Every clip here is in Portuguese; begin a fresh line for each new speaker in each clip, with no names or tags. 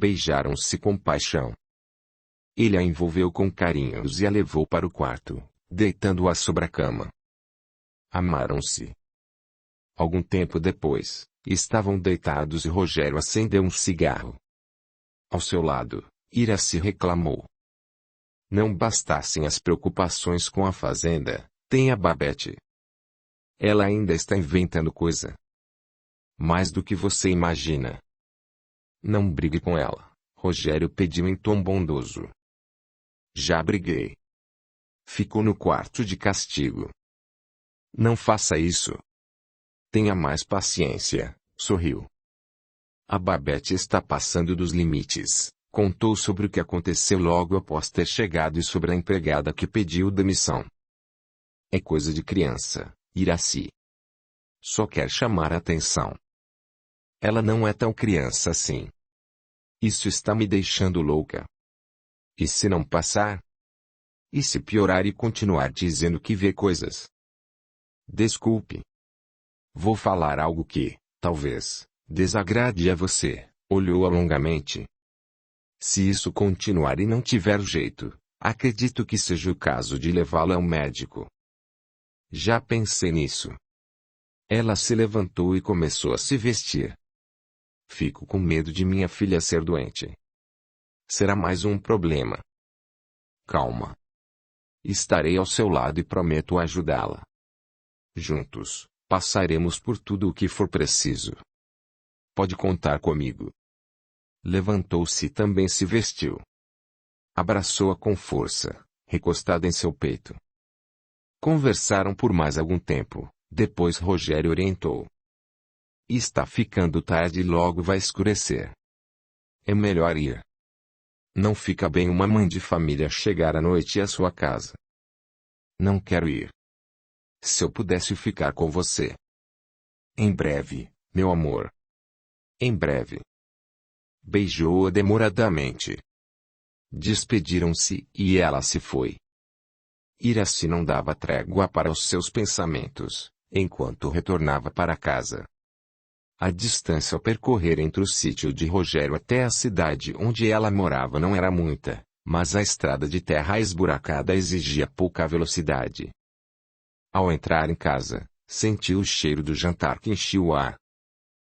Beijaram-se com paixão. Ele a envolveu com carinhos e a levou para o quarto, deitando-a sobre a cama. Amaram-se. Algum tempo depois, estavam deitados e Rogério acendeu um cigarro. Ao seu lado, Iracy reclamou. Não bastassem as preocupações com a fazenda, tem a Babete. Ela ainda está inventando coisa. Mais do que você imagina. Não brigue com ela, Rogério pediu em tom bondoso. Já briguei. Ficou no quarto de castigo. Não faça isso. Tenha mais paciência, sorriu. A Babete está passando dos limites. Contou sobre o que aconteceu logo após ter chegado e sobre a empregada que pediu demissão. É coisa de criança, Iracy. Só quer chamar a atenção. Ela não é tão criança assim. Isso está me deixando louca. E se não passar? E se piorar e continuar dizendo que vê coisas? Desculpe. Vou falar algo que, talvez, desagrade a você. Olhou-a longamente. Se isso continuar e não tiver jeito, acredito que seja o caso de levá-la ao médico. Já pensei nisso. Ela se levantou e começou a se vestir. Fico com medo de minha filha ser doente. Será mais um problema. Calma. Estarei ao seu lado e prometo ajudá-la. Juntos, passaremos por tudo o que for preciso. Pode contar comigo. Levantou-se e também se vestiu. Abraçou-a com força, recostada em seu peito. Conversaram por mais algum tempo, depois Rogério orientou. Está ficando tarde e logo vai escurecer. É melhor ir. Não fica bem uma mãe de família chegar à noite à sua casa. Não quero ir. Se eu pudesse ficar com você. Em breve, meu amor. Em breve. Beijou-a demoradamente. Despediram-se e ela se foi. Iracy não dava trégua para os seus pensamentos, enquanto retornava para casa. A distância a percorrer entre o sítio de Rogério até a cidade onde ela morava não era muita, mas a estrada de terra esburacada exigia pouca velocidade. Ao entrar em casa, sentiu o cheiro do jantar que enchia o ar.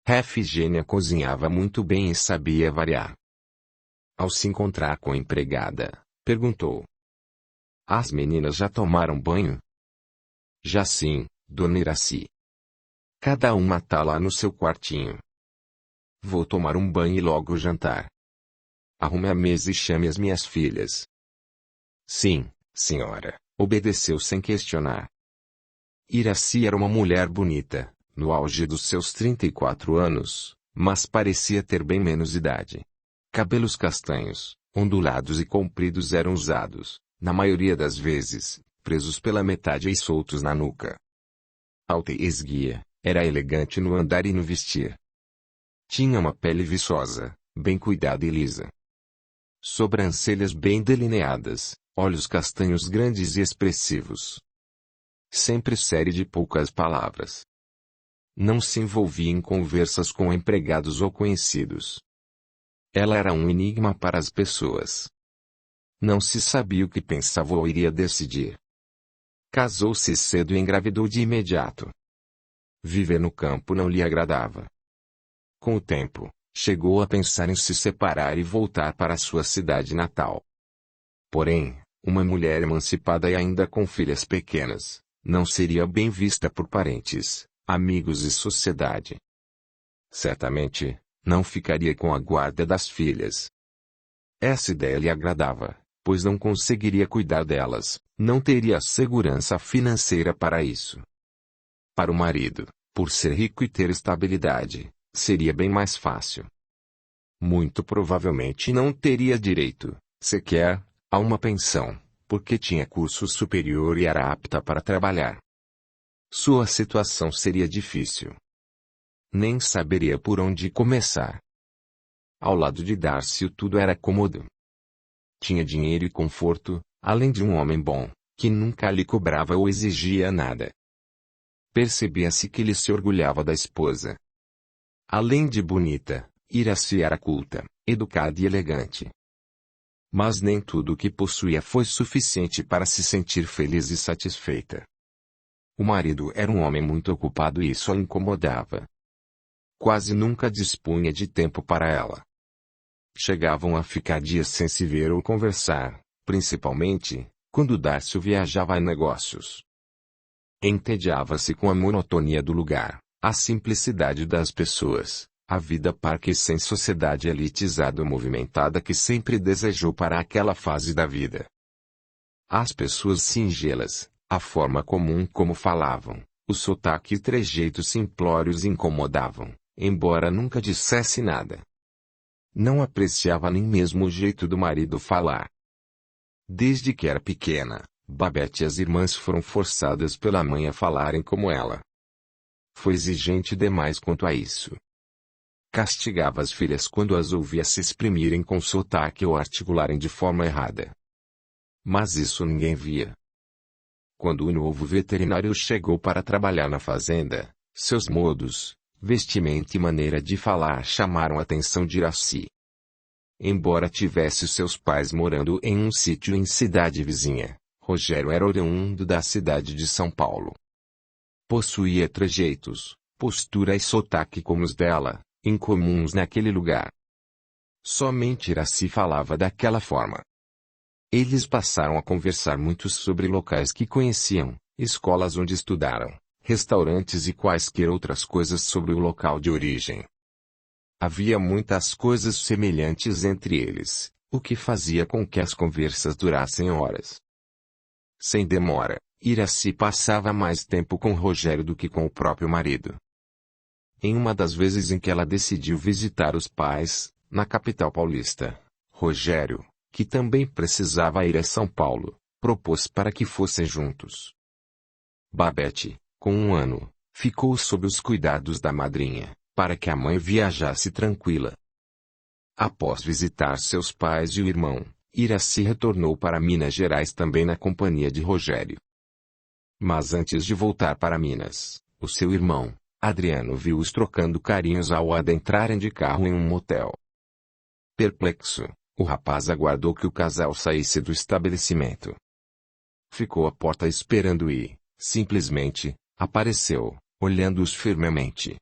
Efigênia cozinhava muito bem e sabia variar. Ao se encontrar com a empregada, perguntou. As meninas já tomaram banho? Já sim, dona Iracy. Cada uma tá lá no seu quartinho. Vou tomar um banho e logo jantar. Arrume a mesa e chame as minhas filhas. Sim, senhora, obedeceu sem questionar. Iracy era uma mulher bonita, no auge dos seus 34 anos, mas parecia ter bem menos idade. Cabelos castanhos, ondulados e compridos eram usados, na maioria das vezes, presos pela metade e soltos na nuca. Alta e esguia, era elegante no andar e no vestir. Tinha uma pele viçosa, bem cuidada e lisa. Sobrancelhas bem delineadas, olhos castanhos grandes e expressivos. Sempre séria de poucas palavras. Não se envolvia em conversas com empregados ou conhecidos. Ela era um enigma para as pessoas. Não se sabia o que pensava ou iria decidir. Casou-se cedo e engravidou de imediato. Viver no campo não lhe agradava. Com o tempo, chegou a pensar em se separar e voltar para sua cidade natal. Porém, uma mulher emancipada e ainda com filhas pequenas, não seria bem vista por parentes, amigos e sociedade. Certamente, não ficaria com a guarda das filhas. Essa ideia lhe agradava, pois não conseguiria cuidar delas, não teria segurança financeira para isso. Para o marido, por ser rico e ter estabilidade, seria bem mais fácil. Muito provavelmente não teria direito, sequer, a uma pensão, porque tinha curso superior e era apta para trabalhar. Sua situação seria difícil. Nem saberia por onde começar. Ao lado de Darcy tudo era cômodo. Tinha dinheiro e conforto, além de um homem bom, que nunca lhe cobrava ou exigia nada. Percebia-se que ele se orgulhava da esposa. Além de bonita, Iracy era culta, educada e elegante. Mas nem tudo o que possuía foi suficiente para se sentir feliz e satisfeita. O marido era um homem muito ocupado e isso a incomodava. Quase nunca dispunha de tempo para ela. Chegavam a ficar dias sem se ver ou conversar, principalmente, quando Darcy viajava a negócios. Entediava-se com a monotonia do lugar, a simplicidade das pessoas, a vida parca e sem sociedade elitizada ou movimentada que sempre desejou para aquela fase da vida. As pessoas singelas, a forma comum como falavam, o sotaque e trejeitos simplórios incomodavam, embora nunca dissesse nada. Não apreciava nem mesmo o jeito do marido falar. Desde que era pequena, Babette e as irmãs foram forçadas pela mãe a falarem como ela. Foi exigente demais quanto a isso. Castigava as filhas quando as ouvia se exprimirem com sotaque ou articularem de forma errada. Mas isso ninguém via. Quando o novo veterinário chegou para trabalhar na fazenda, seus modos, vestimenta e maneira de falar chamaram a atenção de Iracy. Embora tivesse seus pais morando em um sítio em cidade vizinha, Rogério era oriundo da cidade de São Paulo. Possuía trejeitos, postura e sotaque como os dela, incomuns naquele lugar. Somente Iracy falava daquela forma. Eles passaram a conversar muito sobre locais que conheciam, escolas onde estudaram, restaurantes e quaisquer outras coisas sobre o local de origem. Havia muitas coisas semelhantes entre eles, o que fazia com que as conversas durassem horas. Sem demora, Iracy passava mais tempo com Rogério do que com o próprio marido. Em uma das vezes em que ela decidiu visitar os pais, na capital paulista, Rogério, que também precisava ir a São Paulo, propôs para que fossem juntos. Babette, com 1 ano, ficou sob os cuidados da madrinha, para que a mãe viajasse tranquila. Após visitar seus pais e o irmão, Iracy retornou para Minas Gerais também na companhia de Rogério. Mas antes de voltar para Minas, o seu irmão, Adriano, viu-os trocando carinhos ao adentrarem de carro em um motel. Perplexo, o rapaz aguardou que o casal saísse do estabelecimento. Ficou à porta esperando e, simplesmente, apareceu, olhando-os firmemente.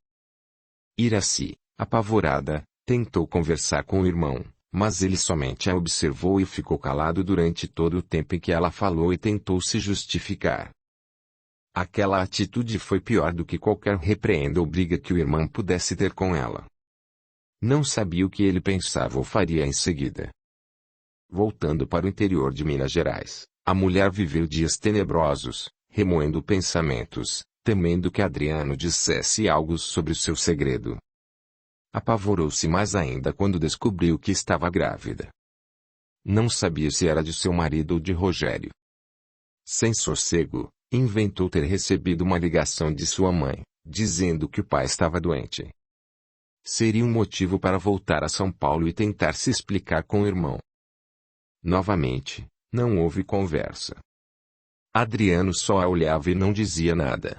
Iracy, apavorada, tentou conversar com o irmão, mas ele somente a observou e ficou calado durante todo o tempo em que ela falou e tentou se justificar. Aquela atitude foi pior do que qualquer repreenda ou briga que o irmão pudesse ter com ela. Não sabia o que ele pensava ou faria em seguida. Voltando para o interior de Minas Gerais, a mulher viveu dias tenebrosos, remoendo pensamentos, temendo que Adriano dissesse algo sobre o seu segredo. Apavorou-se mais ainda quando descobriu que estava grávida. Não sabia se era de seu marido ou de Rogério. Sem sossego, inventou ter recebido uma ligação de sua mãe, dizendo que o pai estava doente. Seria um motivo para voltar a São Paulo e tentar se explicar com o irmão. Novamente, não houve conversa. Adriano só a olhava e não dizia nada.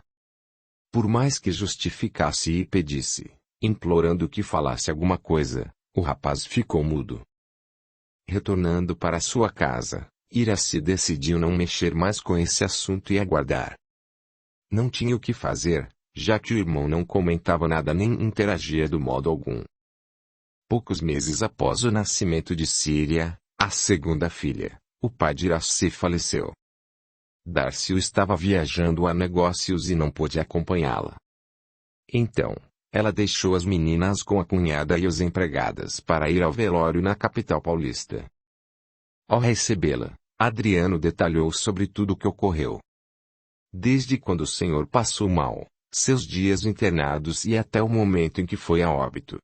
Por mais que justificasse e pedisse, implorando que falasse alguma coisa, o rapaz ficou mudo. Retornando para sua casa, Iracy decidiu não mexer mais com esse assunto e aguardar. Não tinha o que fazer, já que o irmão não comentava nada nem interagia do modo algum. Poucos meses após o nascimento de Síria, a segunda filha, o pai de Iracy faleceu. Darcy estava viajando a negócios e não pôde acompanhá-la. Então, ela deixou as meninas com a cunhada e as empregadas para ir ao velório na capital paulista. Ao recebê-la, Adriano detalhou sobre tudo o que ocorreu. Desde quando o senhor passou mal, seus dias internados e até o momento em que foi a óbito.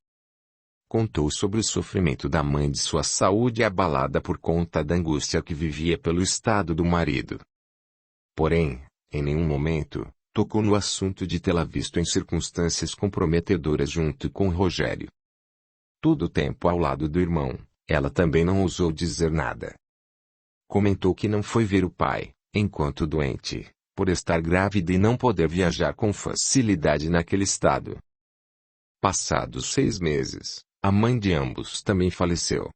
Contou sobre o sofrimento da mãe de sua saúde abalada por conta da angústia que vivia pelo estado do marido. Porém, em nenhum momento, tocou no assunto de tê-la visto em circunstâncias comprometedoras junto com Rogério. Todo o tempo ao lado do irmão, ela também não ousou dizer nada. Comentou que não foi ver o pai, enquanto doente, por estar grávida e não poder viajar com facilidade naquele estado. Passados 6 meses, A mãe de ambos também faleceu.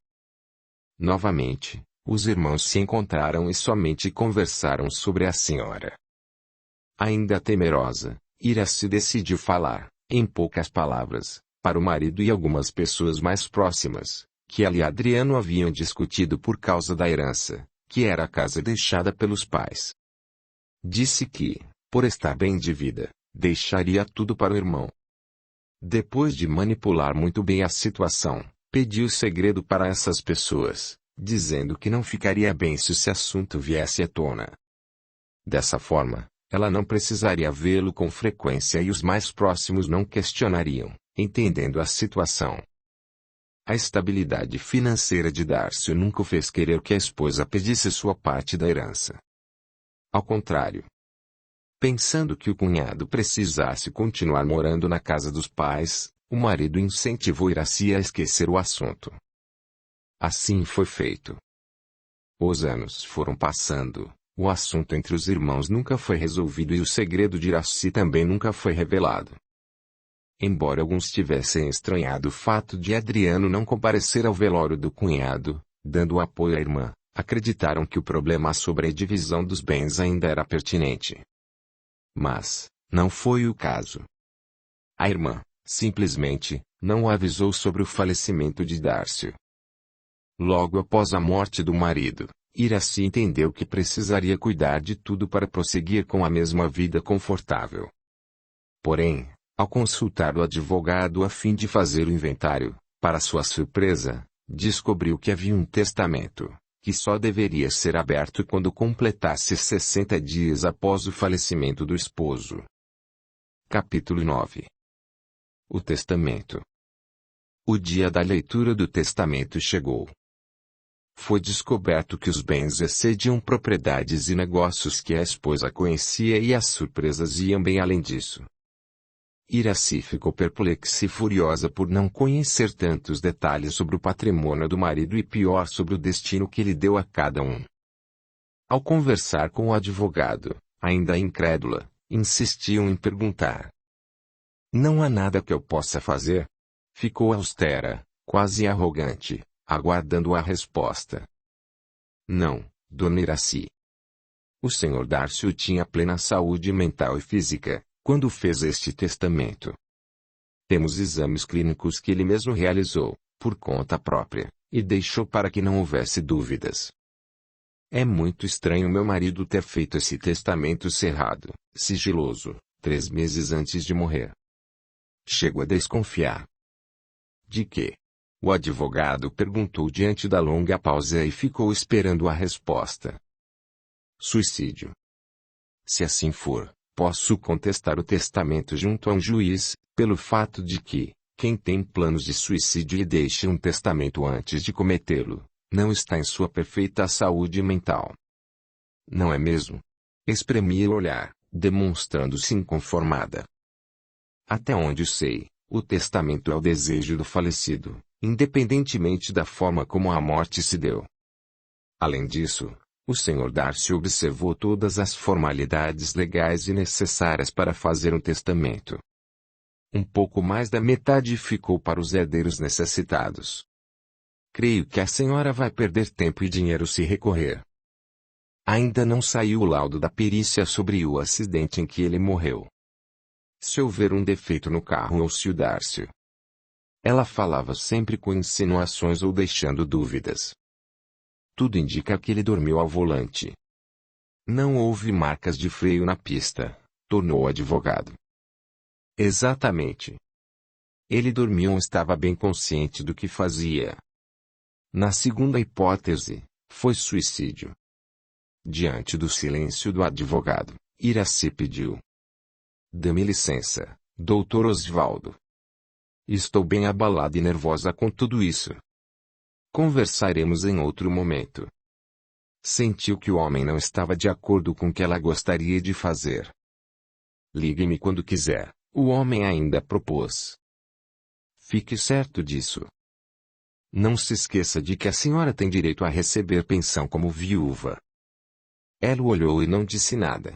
Novamente, os irmãos se encontraram e somente conversaram sobre a senhora. Ainda temerosa, Iracy decidiu falar, em poucas palavras, para o marido e algumas pessoas mais próximas, que ela e Adriano haviam discutido por causa da herança, que era a casa deixada pelos pais. Disse que, por estar bem de vida, deixaria tudo para o irmão. Depois de manipular muito bem a situação, pediu o segredo para essas pessoas, dizendo que não ficaria bem se esse assunto viesse à tona. Dessa forma, ela não precisaria vê-lo com frequência e os mais próximos não questionariam, entendendo a situação. A estabilidade financeira de Darcy nunca o fez querer que a esposa pedisse sua parte da herança. Ao contrário. Pensando que o cunhado precisasse continuar morando na casa dos pais, o marido incentivou Iracy a esquecer o assunto. Assim foi feito. Os anos foram passando, o assunto entre os irmãos nunca foi resolvido e o segredo de Iracy também nunca foi revelado. Embora alguns tivessem estranhado o fato de Adriano não comparecer ao velório do cunhado, dando apoio à irmã, acreditaram que o problema sobre a divisão dos bens ainda era pertinente. Mas, não foi o caso. A irmã, simplesmente, não o avisou sobre o falecimento de Darcy. Logo após a morte do marido, Iracy entendeu que precisaria cuidar de tudo para prosseguir com a mesma vida confortável. Porém, ao consultar o advogado a fim de fazer o inventário, para sua surpresa, descobriu que havia um testamento, que só deveria ser aberto quando completasse 60 dias após o falecimento do esposo. Capítulo 9. O testamento. O dia da leitura do testamento chegou. Foi descoberto que os bens excediam propriedades e negócios que a esposa conhecia e as surpresas iam bem além disso. Iracy ficou perplexa e furiosa por não conhecer tantos detalhes sobre o patrimônio do marido e pior sobre o destino que ele deu a cada um. Ao conversar com o advogado, ainda incrédula, insistiu em perguntar. Não há nada que eu possa fazer? Ficou austera, quase arrogante, aguardando a resposta. Não, dona Iracy. O Sr. Darcy tinha plena saúde mental e física quando fez este testamento. Temos exames clínicos que ele mesmo realizou, por conta própria, e deixou para que não houvesse dúvidas. É muito estranho meu marido ter feito esse testamento cerrado, sigiloso, 3 meses antes de morrer. Chego a desconfiar. De quê? O advogado perguntou diante da longa pausa e ficou esperando a resposta. Suicídio. Se assim for, posso contestar o testamento junto a um juiz, pelo fato de que, quem tem planos de suicídio e deixa um testamento antes de cometê-lo, não está em sua perfeita saúde mental. Não é mesmo? Espremi o olhar, demonstrando-se inconformada. Até onde sei, o testamento é o desejo do falecido, independentemente da forma como a morte se deu. Além disso, o Sr. Darcy observou todas as formalidades legais e necessárias para fazer um testamento. Um pouco mais da metade ficou para os herdeiros necessitados. Creio que a senhora vai perder tempo e dinheiro se recorrer. Ainda não saiu o laudo da perícia sobre o acidente em que ele morreu. Se houver um defeito no carro ou se o Darcy. Ela falava sempre com insinuações ou deixando dúvidas. Tudo indica que ele dormiu ao volante. Não houve marcas de freio na pista, tornou o advogado. Exatamente. Ele dormiu ou estava bem consciente do que fazia. Na segunda hipótese, foi suicídio. Diante do silêncio do advogado, Iracy pediu. Dê-me licença, Dr. Osvaldo. Estou bem abalada e nervosa com tudo isso. Conversaremos em outro momento. Sentiu que o homem não estava de acordo com o que ela gostaria de fazer. Ligue-me quando quiser, o homem ainda propôs. Fique certo disso. Não se esqueça de que a senhora tem direito a receber pensão como viúva. Ela olhou e não disse nada.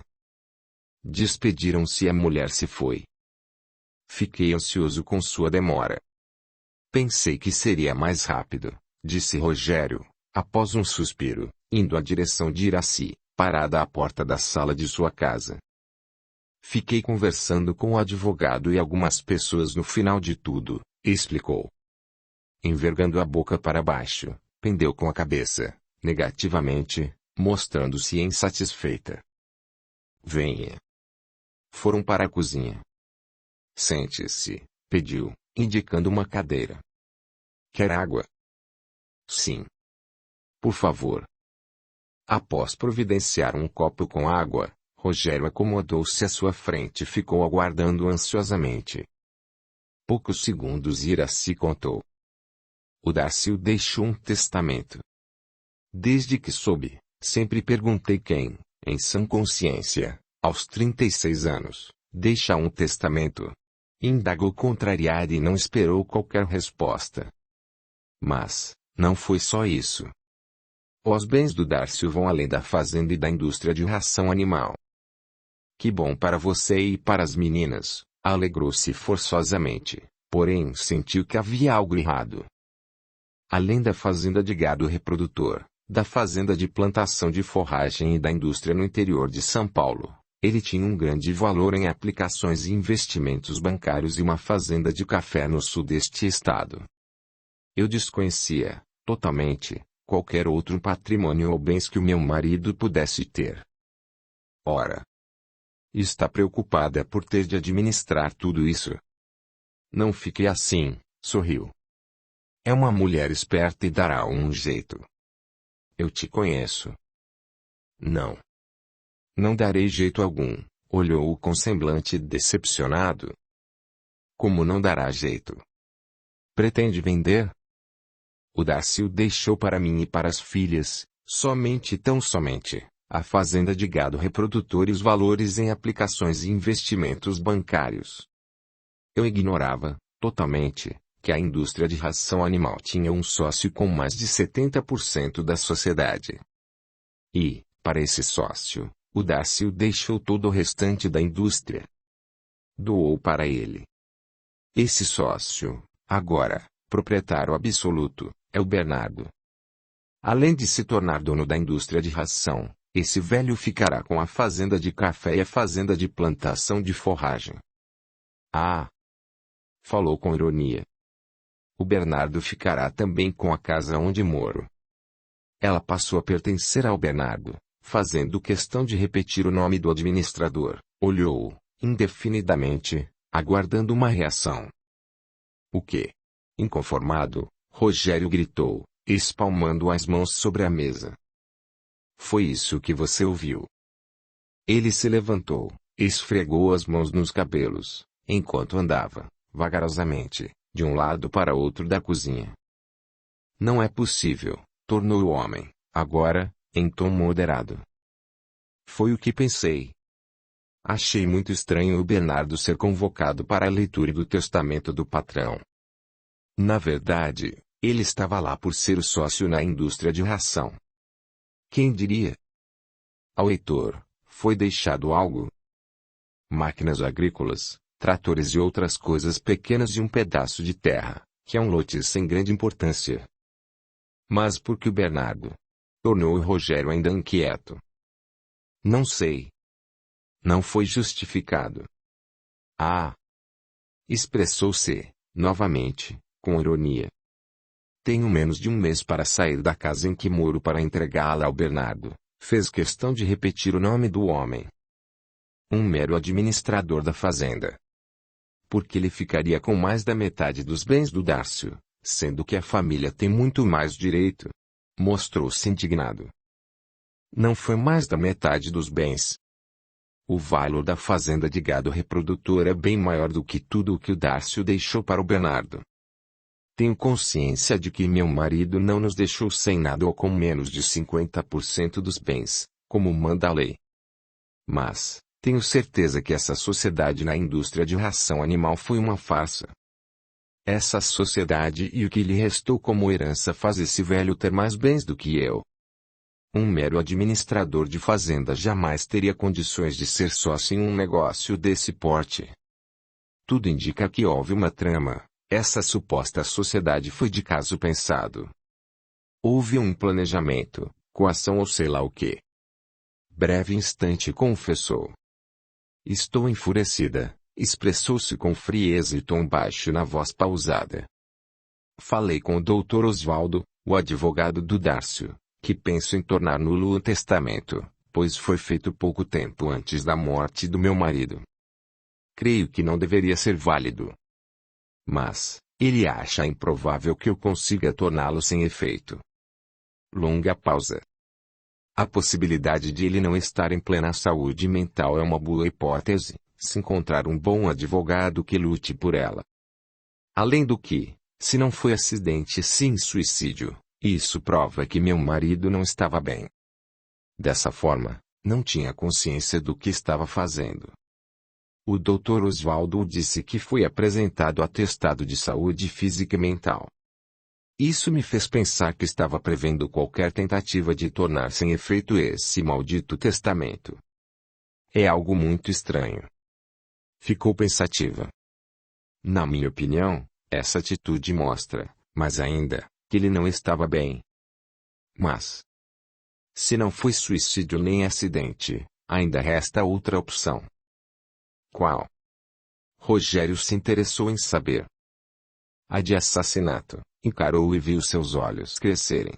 Despediram-se e a mulher se foi. Fiquei ansioso com sua demora. Pensei que seria mais rápido, disse Rogério, após um suspiro, indo à direção de Iraci, parada à porta da sala de sua casa. Fiquei conversando com o advogado e algumas pessoas no final de tudo, explicou. Envergando a boca para baixo, pendeu com a cabeça, negativamente, mostrando-se insatisfeita. Venha. Foram para a cozinha. Sente-se, pediu, indicando uma cadeira. Quer água? Sim. Por favor. Após providenciar um copo com água, Rogério acomodou-se à sua frente e ficou aguardando ansiosamente. Poucos segundos e Iraci contou. O Darcio deixou um testamento. Desde que soube, sempre perguntei quem, em sã consciência, aos 36 anos, deixa um testamento. Indagou contrariada e não esperou qualquer resposta. Mas, não foi só isso. Os bens do Darcio vão além da fazenda e da indústria de ração animal. Que bom para você e para as meninas, alegrou-se forçosamente, porém sentiu que havia algo errado. Além da fazenda de gado reprodutor, da fazenda de plantação de forragem e da indústria no interior de São Paulo, ele tinha um grande valor em aplicações e investimentos bancários e uma fazenda de café no sul deste estado. Eu desconhecia, totalmente, qualquer outro patrimônio ou bens que o meu marido pudesse ter. Ora, está preocupada por ter de administrar tudo isso? Não fique assim, sorriu. É uma mulher esperta e dará um jeito. Eu te conheço. Não. Não darei jeito algum, olhou-o com semblante decepcionado. Como não dará jeito? Pretende vender? O Darcio deixou para mim e para as filhas, somente e tão somente, a fazenda de gado reprodutor e os valores em aplicações e investimentos bancários. Eu ignorava, totalmente, que a indústria de ração animal tinha um sócio com mais de 70% da sociedade. E, para esse sócio, o Darcio deixou todo o restante da indústria. Doou para ele. Esse sócio, agora, proprietário absoluto, é o Bernardo. Além de se tornar dono da indústria de ração, esse velho ficará com a fazenda de café e a fazenda de plantação de forragem. Ah! Falou com ironia. O Bernardo ficará também com a casa onde moro. Ela passou a pertencer ao Bernardo, fazendo questão de repetir o nome do administrador, olhou-o, indefinidamente, aguardando uma reação. O quê? Inconformado, Rogério gritou, espalmando as mãos sobre a mesa. Foi isso que você ouviu. Ele se levantou, esfregou as mãos nos cabelos, enquanto andava, vagarosamente, de um lado para outro da cozinha. Não é possível, tornou o homem, agora, em tom moderado. Foi o que pensei. Achei muito estranho o Bernardo ser convocado para a leitura do testamento do patrão. Na verdade, ele estava lá por ser o sócio na indústria de ração. Quem diria? Ao Heitor, foi deixado algo? Máquinas agrícolas, tratores e outras coisas pequenas e um pedaço de terra, que é um lote sem grande importância. Mas por que o Bernardo? Tornou o Rogério ainda inquieto. Não sei. Não foi justificado. Ah! Expressou-se, novamente, com ironia. Tenho menos de um mês para sair da casa em que moro para entregá-la ao Bernardo. Fez questão de repetir o nome do homem. Um mero administrador da fazenda. Porque ele ficaria com mais da metade dos bens do Darcio, sendo que a família tem muito mais direito. Mostrou-se indignado. Não foi mais da metade dos bens. O valor da fazenda de gado reprodutor é bem maior do que tudo o que o Darcio deixou para o Bernardo. Tenho consciência de que meu marido não nos deixou sem nada ou com menos de 50% dos bens, como manda a lei. Mas, tenho certeza que essa sociedade na indústria de ração animal foi uma farsa. Essa sociedade e o que lhe restou como herança faz esse velho ter mais bens do que eu. Um mero administrador de fazenda jamais teria condições de ser sócio em um negócio desse porte. Tudo indica que houve uma trama, Essa suposta sociedade foi de caso pensado. Houve um planejamento, coação ou sei lá o quê. Breve instante confessou. Estou enfurecida, expressou-se com frieza e tom baixo na voz pausada. Falei com o Dr. Oswaldo, o advogado do Dárcio, que penso em tornar nulo o testamento, pois foi feito pouco tempo antes da morte do meu marido. Creio que não deveria ser válido. Mas, ele acha improvável que eu consiga torná-lo sem efeito. Longa pausa. A possibilidade de ele não estar em plena saúde mental é uma boa hipótese, se encontrar um bom advogado que lute por ela. Além do que, se não foi acidente e sim suicídio, isso prova que meu marido não estava bem. Dessa forma, não tinha consciência do que estava fazendo. O Dr. Oswaldo disse que foi apresentado atestado de saúde física e mental. Isso me fez pensar que estava prevendo qualquer tentativa de tornar sem efeito esse maldito testamento. É algo muito estranho. Ficou pensativa. Na minha opinião, essa atitude mostra, mais ainda, que ele não estava bem. Mas, se não foi suicídio nem acidente, ainda resta outra opção. Qual? Rogério se interessou em saber. A de assassinato, encarou e viu seus olhos crescerem.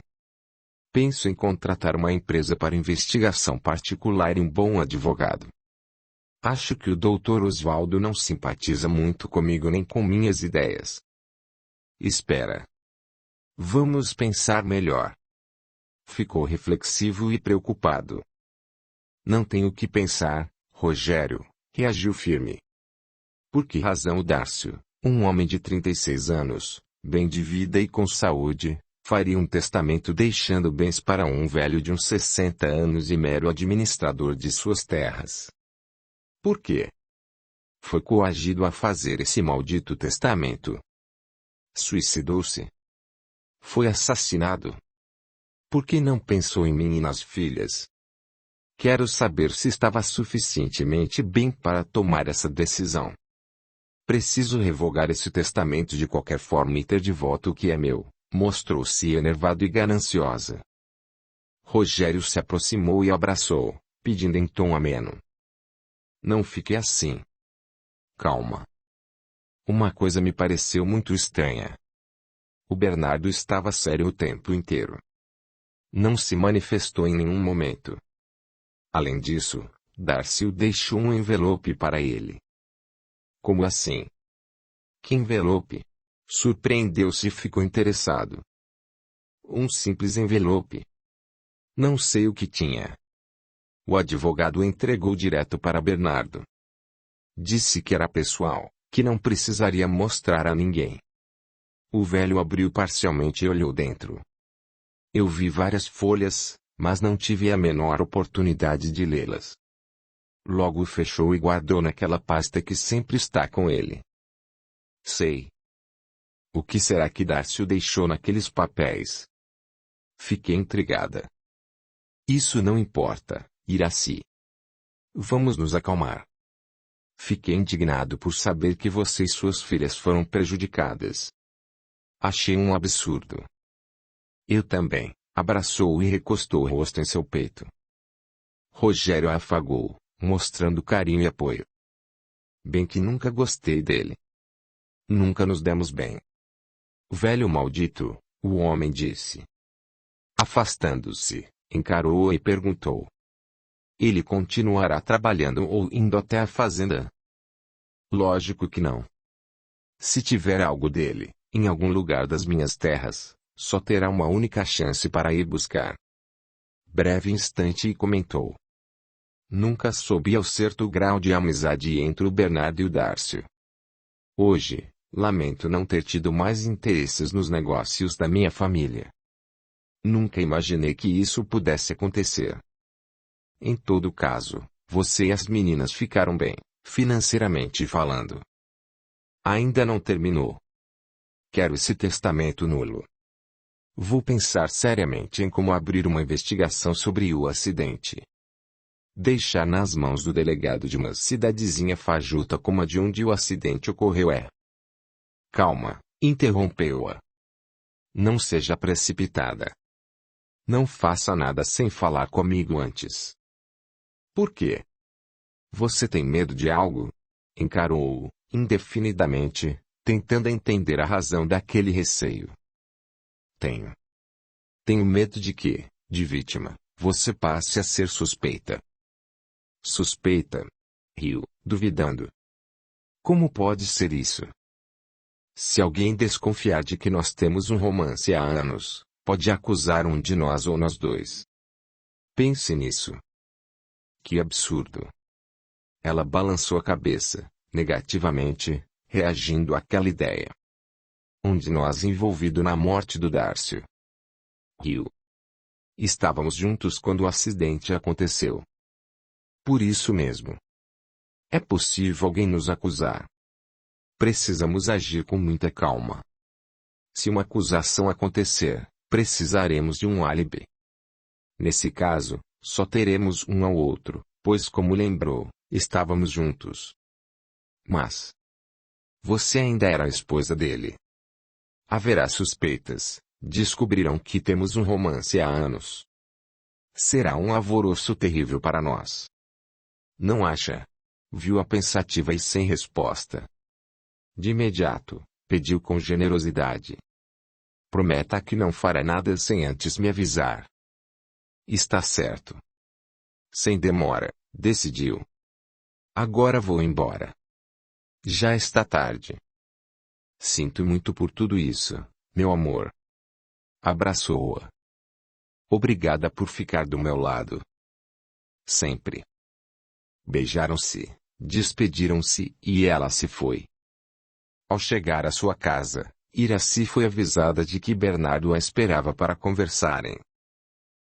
Penso em contratar uma empresa para investigação particular e um bom advogado. Acho que o Dr. Oswaldo não simpatiza muito comigo nem com minhas ideias. Espera. Vamos pensar melhor. Ficou reflexivo e preocupado. Não tenho o que pensar, Rogério, reagiu firme. Por que razão o Dárcio, um homem de 36 anos, bem de vida e com saúde, faria um testamento deixando bens para um velho de uns 60 anos e mero administrador de suas terras? Por quê? Foi coagido a fazer esse maldito testamento. Suicidou-se. Foi assassinado. Por que não pensou em mim e nas filhas? Quero saber se estava suficientemente bem para tomar essa decisão. Preciso revogar esse testamento de qualquer forma e ter de volta o que é meu. Mostrou-se enervado e gananciosa. Rogério se aproximou e abraçou, pedindo em tom ameno. Não fique assim. Calma. Uma coisa me pareceu muito estranha. O Bernardo estava sério o tempo inteiro. Não se manifestou em nenhum momento. Além disso, Darcy deixou um envelope para ele. Como assim? Que envelope? Surpreendeu-se e ficou interessado. Um simples envelope. Não sei o que tinha. O advogado entregou direto para Bernardo. Disse que era pessoal, que não precisaria mostrar a ninguém. O velho abriu parcialmente e olhou dentro. Eu vi várias folhas, mas não tive a menor oportunidade de lê-las. Logo fechou e guardou naquela pasta que sempre está com ele. Sei. O que será que Darcy deixou naqueles papéis? Fiquei intrigada. Isso não importa, Iraci. Vamos nos acalmar. Fiquei indignado por saber que você e suas filhas foram prejudicadas. Achei um absurdo. Eu também, abraçou-o e recostou o rosto em seu peito. Rogério a afagou, mostrando carinho e apoio. Bem que nunca gostei dele. Nunca nos demos bem. Velho maldito, o homem disse. Afastando-se, encarou-a e perguntou. Ele continuará trabalhando ou indo até a fazenda? Lógico que não. Se tiver algo dele, em algum lugar das minhas terras, só terá uma única chance para ir buscar. Breve instante e comentou. Nunca soube ao certo grau de amizade entre o Bernardo e o Dárcio. Hoje, lamento não ter tido mais interesses nos negócios da minha família. Nunca imaginei que isso pudesse acontecer. Em todo caso, você e as meninas ficaram bem, financeiramente falando. Ainda não terminou. Quero esse testamento nulo. Vou pensar seriamente em como abrir uma investigação sobre o acidente. Deixar nas mãos do delegado de uma cidadezinha fajuta como a de onde o acidente ocorreu é Calma, interrompeu-a. Não seja precipitada. Não faça nada sem falar comigo antes. Por quê? Você tem medo de algo? Encarou-o, indefinidamente, tentando entender a razão daquele receio. Tenho. Tenho medo de que, de vítima, você passe a ser suspeita. Suspeita? Riu, duvidando. Como pode ser isso? Se alguém desconfiar de que nós temos um romance há anos, pode acusar um de nós ou nós dois. Pense nisso. Que absurdo. Ela balançou a cabeça, negativamente, reagindo àquela ideia. Um de nós envolvido na morte do Dárcio. Riu. Estávamos juntos quando o acidente aconteceu. Por isso mesmo. É possível alguém nos acusar. Precisamos agir com muita calma. Se uma acusação acontecer, precisaremos de um álibi. Nesse caso, só teremos um ao outro, pois como lembrou, estávamos juntos. Mas você ainda era a esposa dele. Haverá suspeitas, descobrirão que temos um romance há anos. Será um alvoroço terrível para nós. Não acha? Viu-a pensativa e sem resposta. De imediato, pediu com generosidade. Prometa que não fará nada sem antes me avisar. Está certo. Sem demora, decidiu. Agora vou embora. Já está tarde. Sinto muito por tudo isso, meu amor. Abraçou-a. Obrigada por ficar do meu lado. Sempre. Beijaram-se, despediram-se e ela se foi. Ao chegar à sua casa, Iracy foi avisada de que Bernardo a esperava para conversarem.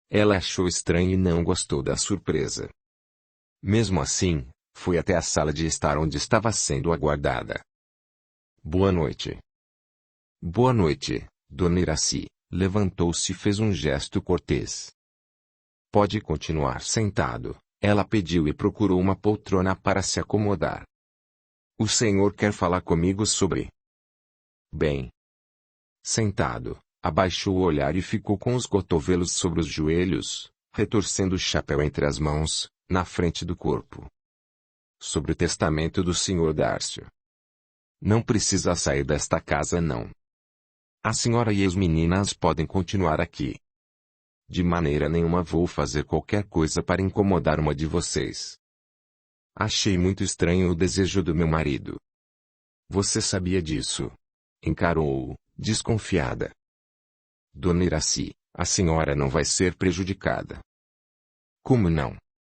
Ela achou estranho e não gostou da surpresa. Mesmo assim, foi até a sala de estar onde estava sendo aguardada. Boa noite. Boa noite, Dona Iracy. Levantou-se e fez um gesto cortês. Pode continuar sentado, ela pediu e procurou uma poltrona para se acomodar. O senhor quer falar comigo sobre... Bem. Sentado, abaixou o olhar e ficou com os cotovelos sobre os joelhos, retorcendo o chapéu entre as mãos, na frente do corpo. Sobre o testamento do Sr. Dárcio. Não precisa sair desta casa não. A senhora e as meninas podem continuar aqui. De maneira nenhuma vou fazer qualquer coisa para incomodar uma de vocês. Achei muito estranho o desejo do meu marido. Você sabia disso? Encarou-o, desconfiada. Dona Iracy, a senhora não vai ser prejudicada. Como não?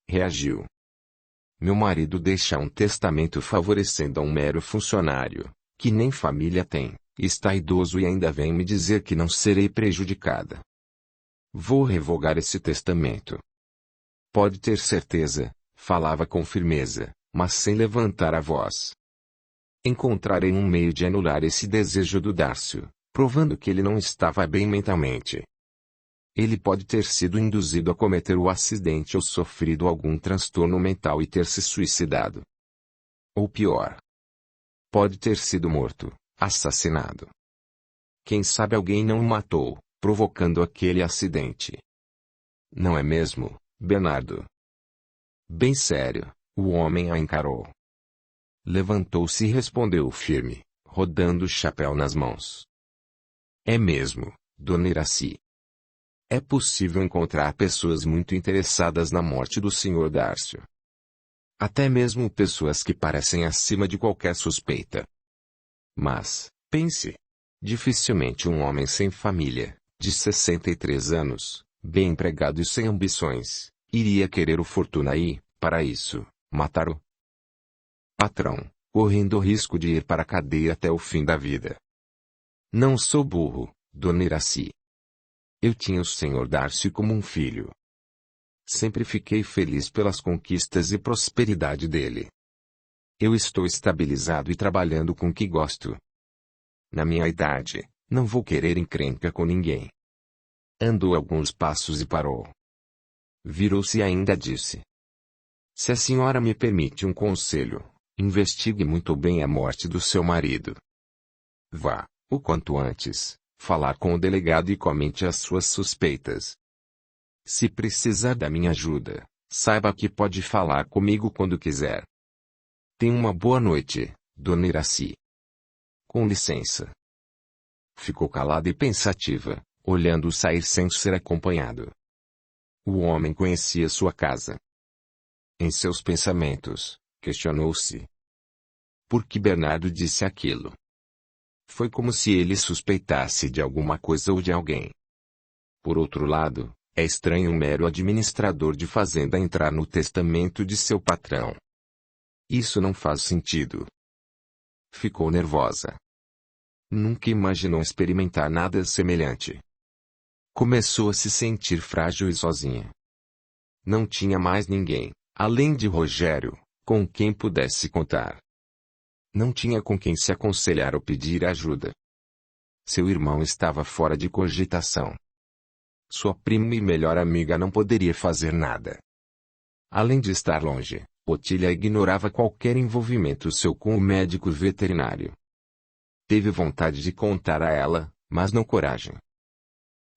Reagiu. Meu marido deixa um testamento favorecendo a um mero funcionário, que nem família tem, está idoso e ainda vem me dizer que não serei prejudicada. Vou revogar esse testamento. Pode ter certeza, falava com firmeza, mas sem levantar a voz. Encontrarei um meio de anular esse desejo do Dárcio, provando que ele não estava bem mentalmente. Ele pode ter sido induzido a cometer o acidente ou sofrido algum transtorno mental e ter se suicidado. Ou pior. Pode ter sido morto, assassinado. Quem sabe alguém não o matou, provocando aquele acidente. Não é mesmo, Bernardo? Bem sério, o homem a encarou. Levantou-se e respondeu firme, rodando o chapéu nas mãos. É mesmo, Dona Iracy. É possível encontrar pessoas muito interessadas na morte do Sr. Dárcio. Até mesmo pessoas que parecem acima de qualquer suspeita. Mas, pense. Dificilmente um homem sem família, de 63 anos, bem empregado e sem ambições, iria querer o Fortuna e, para isso, matar o patrão, correndo o risco de ir para a cadeia até o fim da vida. Não sou burro, Dona Iracy. Eu tinha o Sr. Dárcio como um filho. Sempre fiquei feliz pelas conquistas e prosperidade dele. Eu estou estabilizado e trabalhando com o que gosto. Na minha idade, não vou querer encrenca com ninguém. Andou alguns passos e parou. Virou-se e ainda disse. Se a senhora me permite um conselho, investigue muito bem a morte do seu marido. Vá, o quanto antes, falar com o delegado e comente as suas suspeitas. Se precisar da minha ajuda, saiba que pode falar comigo quando quiser. Tenha uma boa noite, Dona Iraci. Com licença. Ficou calada e pensativa, olhando-o sair sem ser acompanhado. O homem conhecia sua casa. Em seus pensamentos, questionou-se. Por que Bernardo disse aquilo? Foi como se ele suspeitasse de alguma coisa ou de alguém. Por outro lado, é estranho um mero administrador de fazenda entrar no testamento de seu patrão. Isso não faz sentido. Ficou nervosa. Nunca imaginou experimentar nada semelhante. Começou a se sentir frágil e sozinha. Não tinha mais ninguém, além de Rogério, com quem pudesse contar. Não tinha com quem se aconselhar ou pedir ajuda. Seu irmão estava fora de cogitação. Sua prima e melhor amiga não poderia fazer nada. Além de estar longe, Otília ignorava qualquer envolvimento seu com o médico veterinário. Teve vontade de contar a ela, mas não coragem.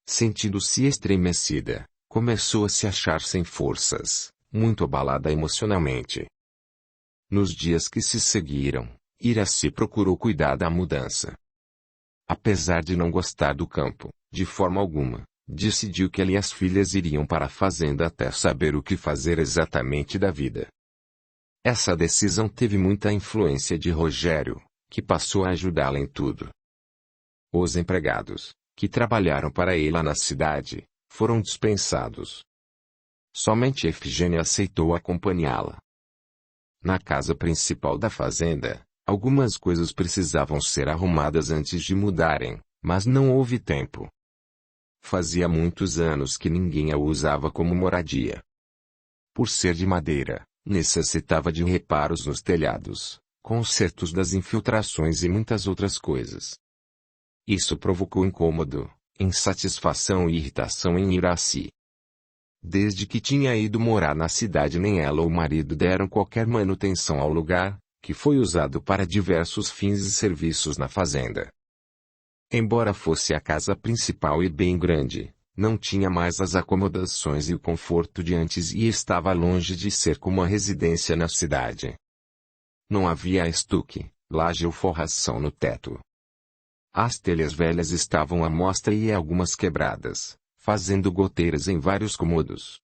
Sentindo-se estremecida, começou a se achar sem forças, muito abalada emocionalmente. Nos dias que se seguiram, Iraci procurou cuidar da mudança. Apesar de não gostar do campo, de forma alguma, decidiu que ela e as filhas iriam para a fazenda até saber o que fazer exatamente da vida. Essa decisão teve muita influência de Rogério, que passou a ajudá-la em tudo. Os empregados, que trabalharam para ela na cidade, foram dispensados. Somente Efigênia aceitou acompanhá-la. Na casa principal da fazenda, algumas coisas precisavam ser arrumadas antes de mudarem, mas não houve tempo. Fazia muitos anos que ninguém a usava como moradia. Por ser de madeira, necessitava de reparos nos telhados, consertos das infiltrações e muitas outras coisas. Isso provocou incômodo, insatisfação e irritação em Iraci. Desde que tinha ido morar na cidade, nem ela ou o marido deram qualquer manutenção ao lugar, que foi usado para diversos fins e serviços na fazenda. Embora fosse a casa principal e bem grande, não tinha mais as acomodações e o conforto de antes e estava longe de ser como a residência na cidade. Não havia estuque, laje ou forração no teto. As telhas velhas estavam à mostra e algumas quebradas, fazendo goteiras em vários cômodos.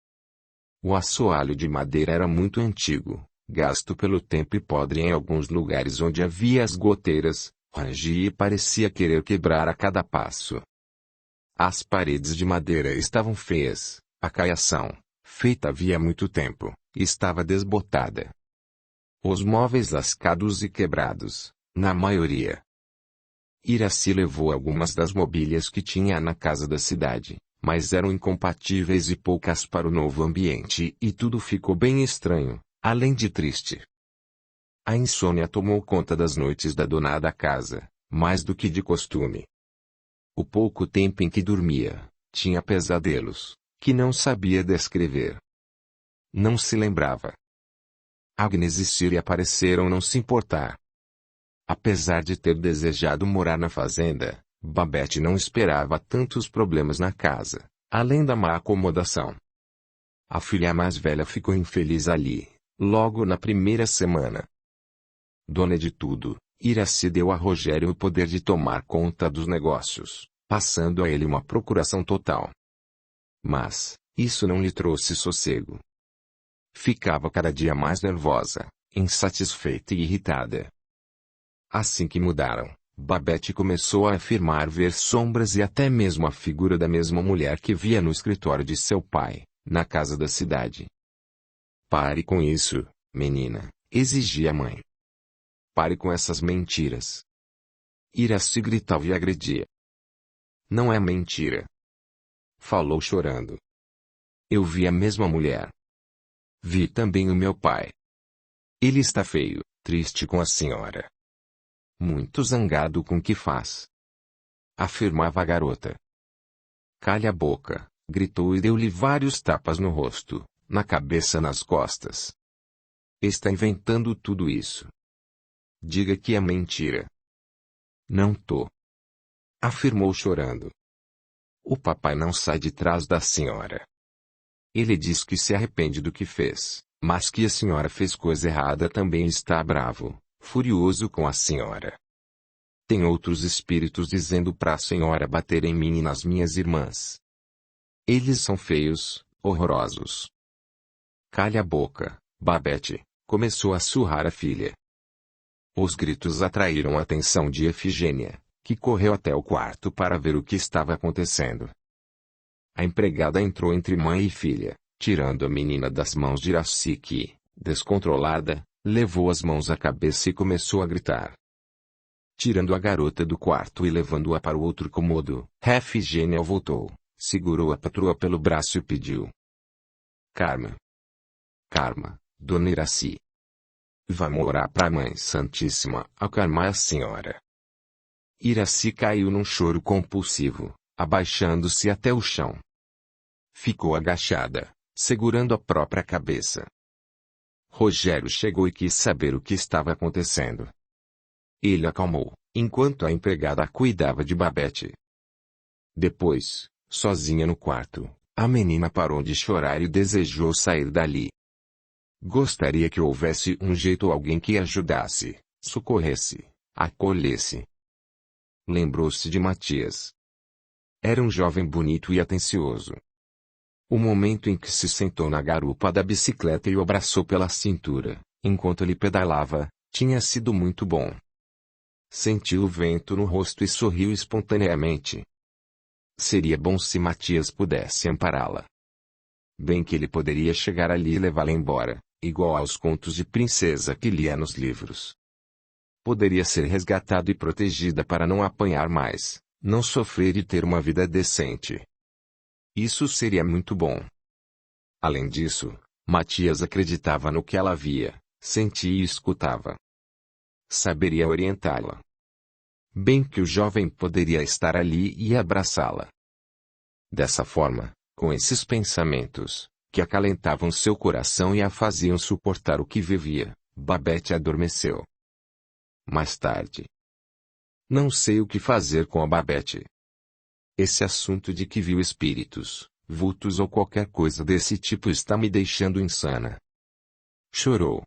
O assoalho de madeira era muito antigo, gasto pelo tempo e podre em alguns lugares onde havia as goteiras, rangia e parecia querer quebrar a cada passo. As paredes de madeira estavam feias, a caiação, feita havia muito tempo, estava desbotada. Os móveis lascados e quebrados, na maioria. Iraci levou algumas das mobílias que tinha na casa da cidade, mas eram incompatíveis e poucas para o novo ambiente e tudo ficou bem estranho, além de triste. A insônia tomou conta das noites da dona da casa, mais do que de costume. O pouco tempo em que dormia, tinha pesadelos, que não sabia descrever. Não se lembrava. Agnes e Ciri apareceram não se importar. Apesar de ter desejado morar na fazenda, Babette não esperava tantos problemas na casa, além da má acomodação. A filha mais velha ficou infeliz ali, logo na primeira semana. Dona de tudo, Iraci deu a Rogério o poder de tomar conta dos negócios, passando a ele uma procuração total. Mas, isso não lhe trouxe sossego. Ficava cada dia mais nervosa, insatisfeita e irritada. Assim que mudaram, Babette começou a afirmar ver sombras e até mesmo a figura da mesma mulher que via no escritório de seu pai, na casa da cidade. Pare com isso, menina, exigia a mãe. Pare com essas mentiras. Iraci gritava e agredia. Não é mentira. Falou chorando. Eu vi a mesma mulher. Vi também o meu pai. Ele está feio, triste com a senhora. Muito zangado com o que faz. Afirmava a garota. Calha a boca, gritou e deu-lhe vários tapas no rosto, na cabeça, nas costas. Está inventando tudo isso. Diga que é mentira. Não tô. Afirmou chorando. O papai não sai de trás da senhora. Ele diz que se arrepende do que fez, mas que a senhora fez coisa errada também e está bravo, furioso com a senhora. Tem outros espíritos dizendo pra senhora bater em mim e nas minhas irmãs. Eles são feios, horrorosos. Calha a boca, Babette, começou a surrar a filha. Os gritos atraíram a atenção de Efigênia, que correu até o quarto para ver o que estava acontecendo. A empregada entrou entre mãe e filha, tirando a menina das mãos de Iraci que, descontrolada, levou as mãos à cabeça e começou a gritar. Tirando a garota do quarto e levando-a para o outro cômodo, Efigênia voltou, segurou a patroa pelo braço e pediu. Carma. Carma, dona Iraci. Vamos orar para a Mãe Santíssima acalmar a senhora. Iraci caiu num choro compulsivo, abaixando-se até o chão. Ficou agachada, segurando a própria cabeça. Rogério chegou e quis saber o que estava acontecendo. Ele acalmou, enquanto a empregada cuidava de Babette. Depois, sozinha no quarto, a menina parou de chorar e desejou sair dali. Gostaria que houvesse um jeito ou alguém que ajudasse, socorresse, acolhesse. Lembrou-se de Matias. Era um jovem bonito e atencioso. O momento em que se sentou na garupa da bicicleta e o abraçou pela cintura, enquanto ele pedalava, tinha sido muito bom. Sentiu o vento no rosto e sorriu espontaneamente. Seria bom se Matias pudesse ampará-la. Bem que ele poderia chegar ali e levá-la embora, igual aos contos de princesa que lia nos livros. Poderia ser resgatada e protegida para não apanhar mais, não sofrer e ter uma vida decente. Isso seria muito bom. Além disso, Matias acreditava no que ela via, sentia e escutava. Saberia orientá-la. Bem que o jovem poderia estar ali e abraçá-la. Dessa forma, com esses pensamentos, que acalentavam seu coração e a faziam suportar o que vivia, Babette adormeceu. Mais tarde. Não sei o que fazer com a Babette. Esse assunto de que viu espíritos, vultos ou qualquer coisa desse tipo está me deixando insana. Chorou.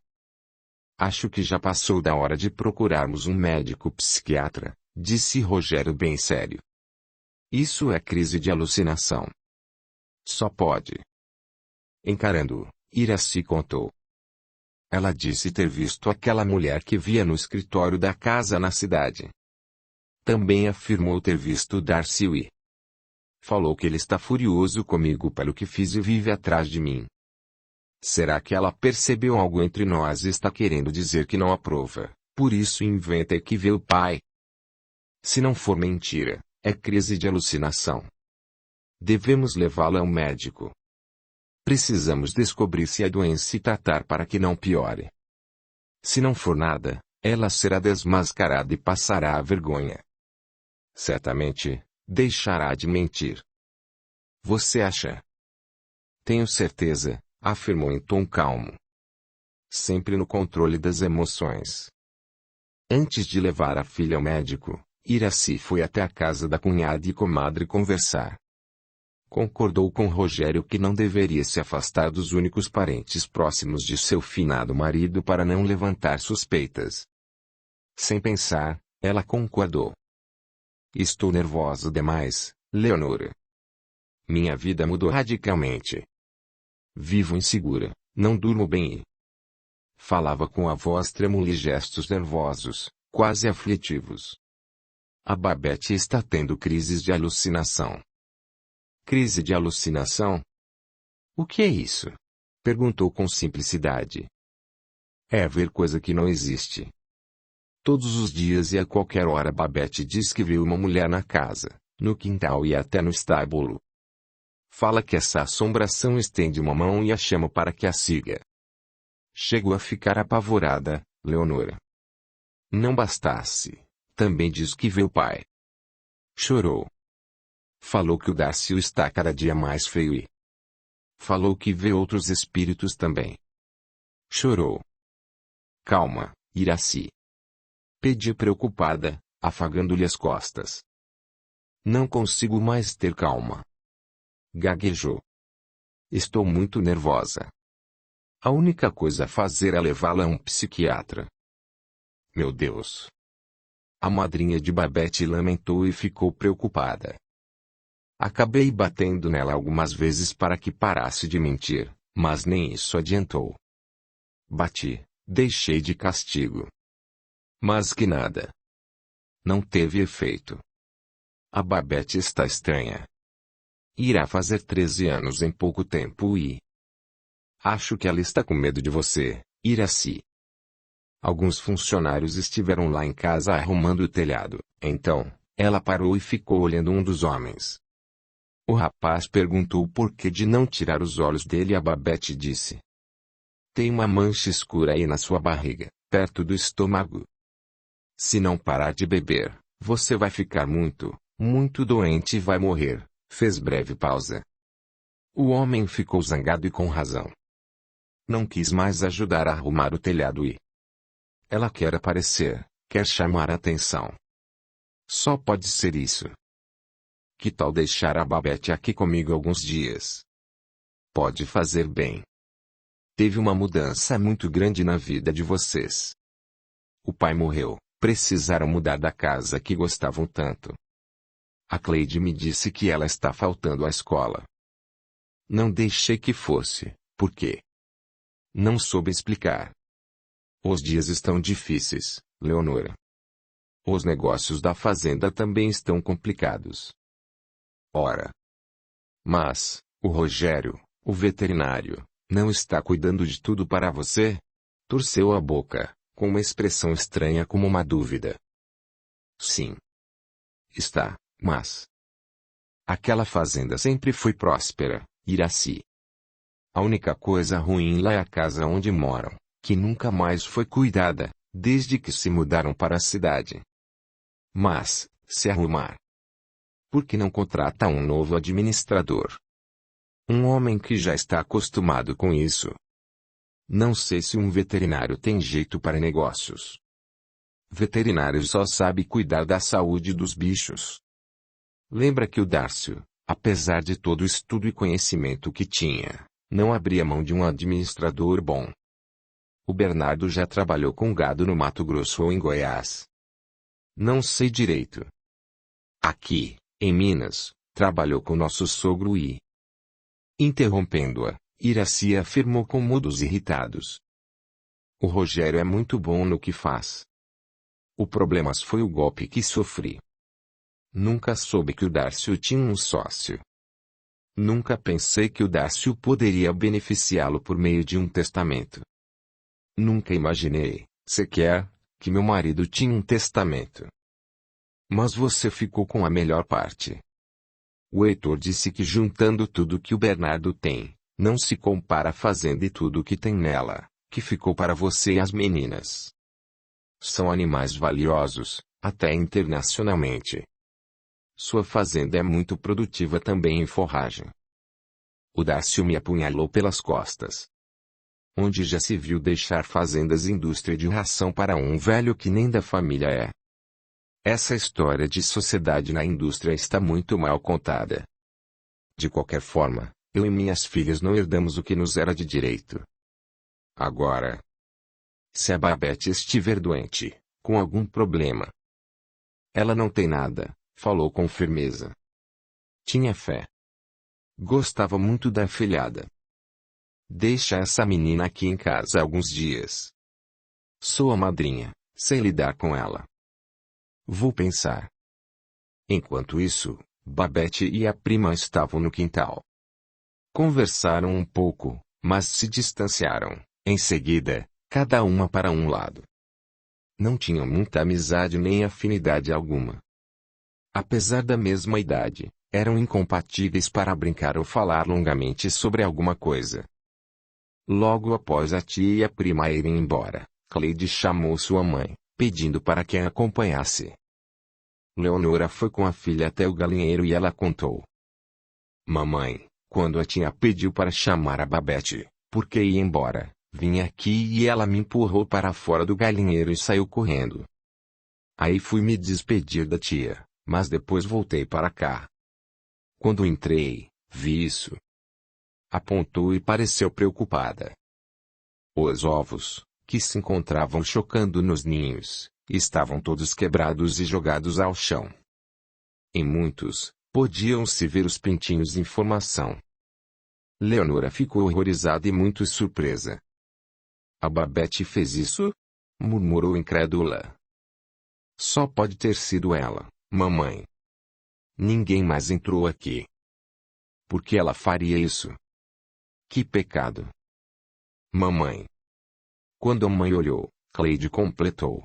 Acho que já passou da hora de procurarmos um médico psiquiatra, disse Rogério bem sério. Isso é crise de alucinação. Só pode. Encarando-o, Iraci contou. Ela disse ter visto aquela mulher que via no escritório da casa na cidade. Também afirmou ter visto Darcy. Falou que ele está furioso comigo pelo que fiz e vive atrás de mim. Será que ela percebeu algo entre nós e está querendo dizer que não aprova, por isso inventa que vê o pai? Se não for mentira, é crise de alucinação. Devemos levá-la ao médico. Precisamos descobrir se é doença e tratar para que não piore. Se não for nada, ela será desmascarada e passará a vergonha. Certamente, deixará de mentir. Você acha? Tenho certeza, afirmou em tom calmo. Sempre no controle das emoções. Antes de levar a filha ao médico, Iraci foi até a casa da cunhada e comadre conversar. Concordou com Rogério que não deveria se afastar dos únicos parentes próximos de seu finado marido para não levantar suspeitas. Sem pensar, ela concordou. Estou nervosa demais, Leonora. Minha vida mudou radicalmente. Vivo insegura, não durmo bem e... Falava com a voz trêmula e gestos nervosos, quase aflitivos. A Babette está tendo crises de alucinação. Crise de alucinação? O que é isso? Perguntou com simplicidade. É ver coisa que não existe. Todos os dias e a qualquer hora Babette diz que viu uma mulher na casa, no quintal e até no estábulo. Fala que essa assombração estende uma mão e a chama para que a siga. Chegou a ficar apavorada, Leonora. Não bastasse, também diz que vê o pai. Chorou. Falou que o Darcy está cada dia mais feio e... Falou que vê outros espíritos também. Chorou. Calma, Iraci. Pedi preocupada, afagando-lhe as costas. Não consigo mais ter calma. Gaguejou. Estou muito nervosa. A única coisa a fazer é levá-la a um psiquiatra. Meu Deus. A madrinha de Babette lamentou e ficou preocupada. Acabei batendo nela algumas vezes para que parasse de mentir, mas nem isso adiantou. Bati, deixei de castigo. Mas que nada. Não teve efeito. A Babette está estranha. Irá fazer 13 anos em pouco tempo e... Acho que ela está com medo de você, Iracy. Alguns funcionários estiveram lá em casa arrumando o telhado, então, ela parou e ficou olhando um dos homens. O rapaz perguntou por que de não tirar os olhos dele e a Babette disse. Tem uma mancha escura aí na sua barriga, perto do estômago. Se não parar de beber, você vai ficar muito, muito doente e vai morrer, fez breve pausa. O homem ficou zangado e com razão. Não quis mais ajudar a arrumar o telhado e... Ela quer aparecer, quer chamar a atenção. Só pode ser isso. Que tal deixar a Babette aqui comigo alguns dias? Pode fazer bem. Teve uma mudança muito grande na vida de vocês. O pai morreu, precisaram mudar da casa que gostavam tanto. A Cleide me disse que ela está faltando à escola. Não deixei que fosse, por quê? Não soube explicar. Os dias estão difíceis, Leonora. Os negócios da fazenda também estão complicados. Ora. Mas, o Rogério, o veterinário, não está cuidando de tudo para você? Torceu a boca, com uma expressão estranha como uma dúvida. Sim. Está, mas... Aquela fazenda sempre foi próspera, Iracy. A única coisa ruim lá é a casa onde moram, que nunca mais foi cuidada, desde que se mudaram para a cidade. Mas, se arrumar. Por que não contrata um novo administrador? Um homem que já está acostumado com isso. Não sei se um veterinário tem jeito para negócios. Veterinário só sabe cuidar da saúde dos bichos. Lembra que o Dárcio, apesar de todo o estudo e conhecimento que tinha, não abria mão de um administrador bom. O Bernardo já trabalhou com gado no Mato Grosso ou em Goiás. Não sei direito. Aqui, em Minas, trabalhou com nosso sogro e... Interrompendo-a, Iracy afirmou com mudos irritados. O Rogério é muito bom no que faz. O problema foi o golpe que sofri. Nunca soube que o Dárcio tinha um sócio. Nunca pensei que o Dárcio poderia beneficiá-lo por meio de um testamento. Nunca imaginei, sequer, que meu marido tinha um testamento. Mas você ficou com a melhor parte. O Heitor disse que juntando tudo que o Bernardo tem, não se compara a fazenda e tudo que tem nela, que ficou para você e as meninas. São animais valiosos, até internacionalmente. Sua fazenda é muito produtiva também em forragem. O Dárcio me apunhalou pelas costas. Onde já se viu deixar fazendas e indústria de ração para um velho que nem da família é? Essa história de sociedade na indústria está muito mal contada. De qualquer forma, eu e minhas filhas não herdamos o que nos era de direito. Agora, se a Babette estiver doente, com algum problema. Ela não tem nada, falou com firmeza. Tinha fé. Gostava muito da afilhada. Deixa essa menina aqui em casa alguns dias. Sou a madrinha, sei lidar com ela. Vou pensar. Enquanto isso, Babette e a prima estavam no quintal. Conversaram um pouco, mas se distanciaram, em seguida, cada uma para um lado. Não tinham muita amizade nem afinidade alguma. Apesar da mesma idade, eram incompatíveis para brincar ou falar longamente sobre alguma coisa. Logo após a tia e a prima irem embora, Cleide chamou sua mãe, pedindo para que a acompanhasse. Leonora foi com a filha até o galinheiro e ela contou. Mamãe, quando a tia pediu para chamar a Babette, porque ia embora, vim aqui e ela me empurrou para fora do galinheiro e saiu correndo. Aí fui me despedir da tia, mas depois voltei para cá. Quando entrei, vi isso. Apontou e pareceu preocupada. Os ovos, que se encontravam chocando nos ninhos, estavam todos quebrados e jogados ao chão. Em muitos, podiam-se ver os pintinhos em formação. Leonora ficou horrorizada e muito surpresa. A Babette fez isso? Murmurou incrédula. Só pode ter sido ela, mamãe. Ninguém mais entrou aqui. Por que ela faria isso? Que pecado. Mamãe. Quando a mãe olhou, Cleide completou.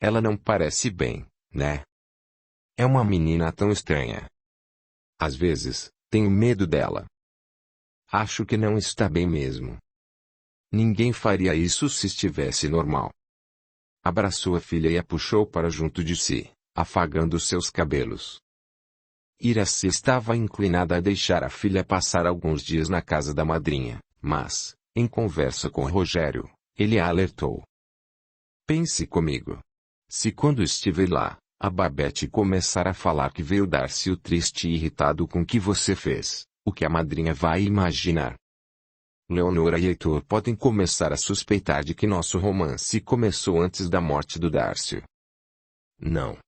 Ela não parece bem, né? É uma menina tão estranha. Às vezes, tenho medo dela. Acho que não está bem mesmo. Ninguém faria isso se estivesse normal. Abraçou a filha e a puxou para junto de si, afagando seus cabelos. Iracy estava inclinada a deixar a filha passar alguns dias na casa da madrinha, mas, em conversa com Rogério, ele a alertou. Pense comigo. Se quando estiver lá, a Babette começar a falar que veio dar-se o triste e irritado com o que você fez, o que a madrinha vai imaginar? Leonora e Heitor podem começar a suspeitar de que nosso romance começou antes da morte do Dárcio. Não.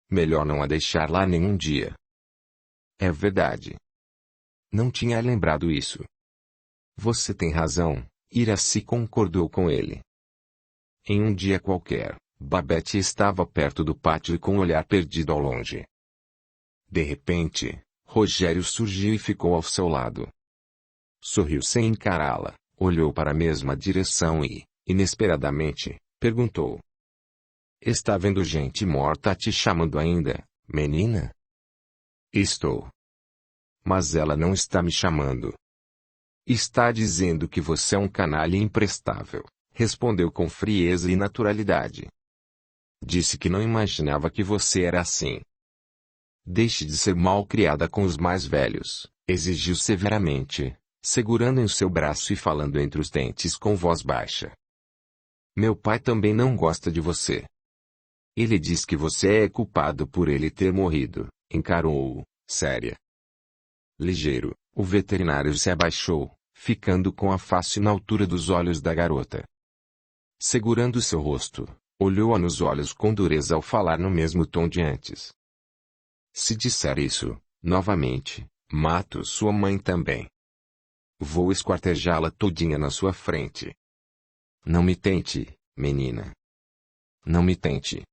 Melhor não a deixar lá nenhum dia. É verdade. Não tinha lembrado isso. Você tem razão, Iracy concordou com ele. Em um dia qualquer, Babette estava perto do pátio e com o olhar perdido ao longe. De repente, Rogério surgiu e ficou ao seu lado. Sorriu sem encará-la, olhou para a mesma direção e, inesperadamente, perguntou. Está vendo gente morta te chamando ainda, menina? Estou. Mas ela não está me chamando. Está dizendo que você é um canalha imprestável, respondeu com frieza e naturalidade. Disse que não imaginava que você era assim. Deixe de ser mal-criada com os mais velhos, exigiu severamente, segurando em seu braço e falando entre os dentes com voz baixa. Meu pai também não gosta de você. Ele diz que você é culpado por ele ter morrido, encarou-o, séria. Ligeiro, o veterinário se abaixou, ficando com a face na altura dos olhos da garota. Segurando seu rosto, olhou-a nos olhos com dureza ao falar no mesmo tom de antes. Se disser isso, novamente, mato sua mãe também. Vou esquartejá-la todinha na sua frente. Não me tente, menina. Não me tente.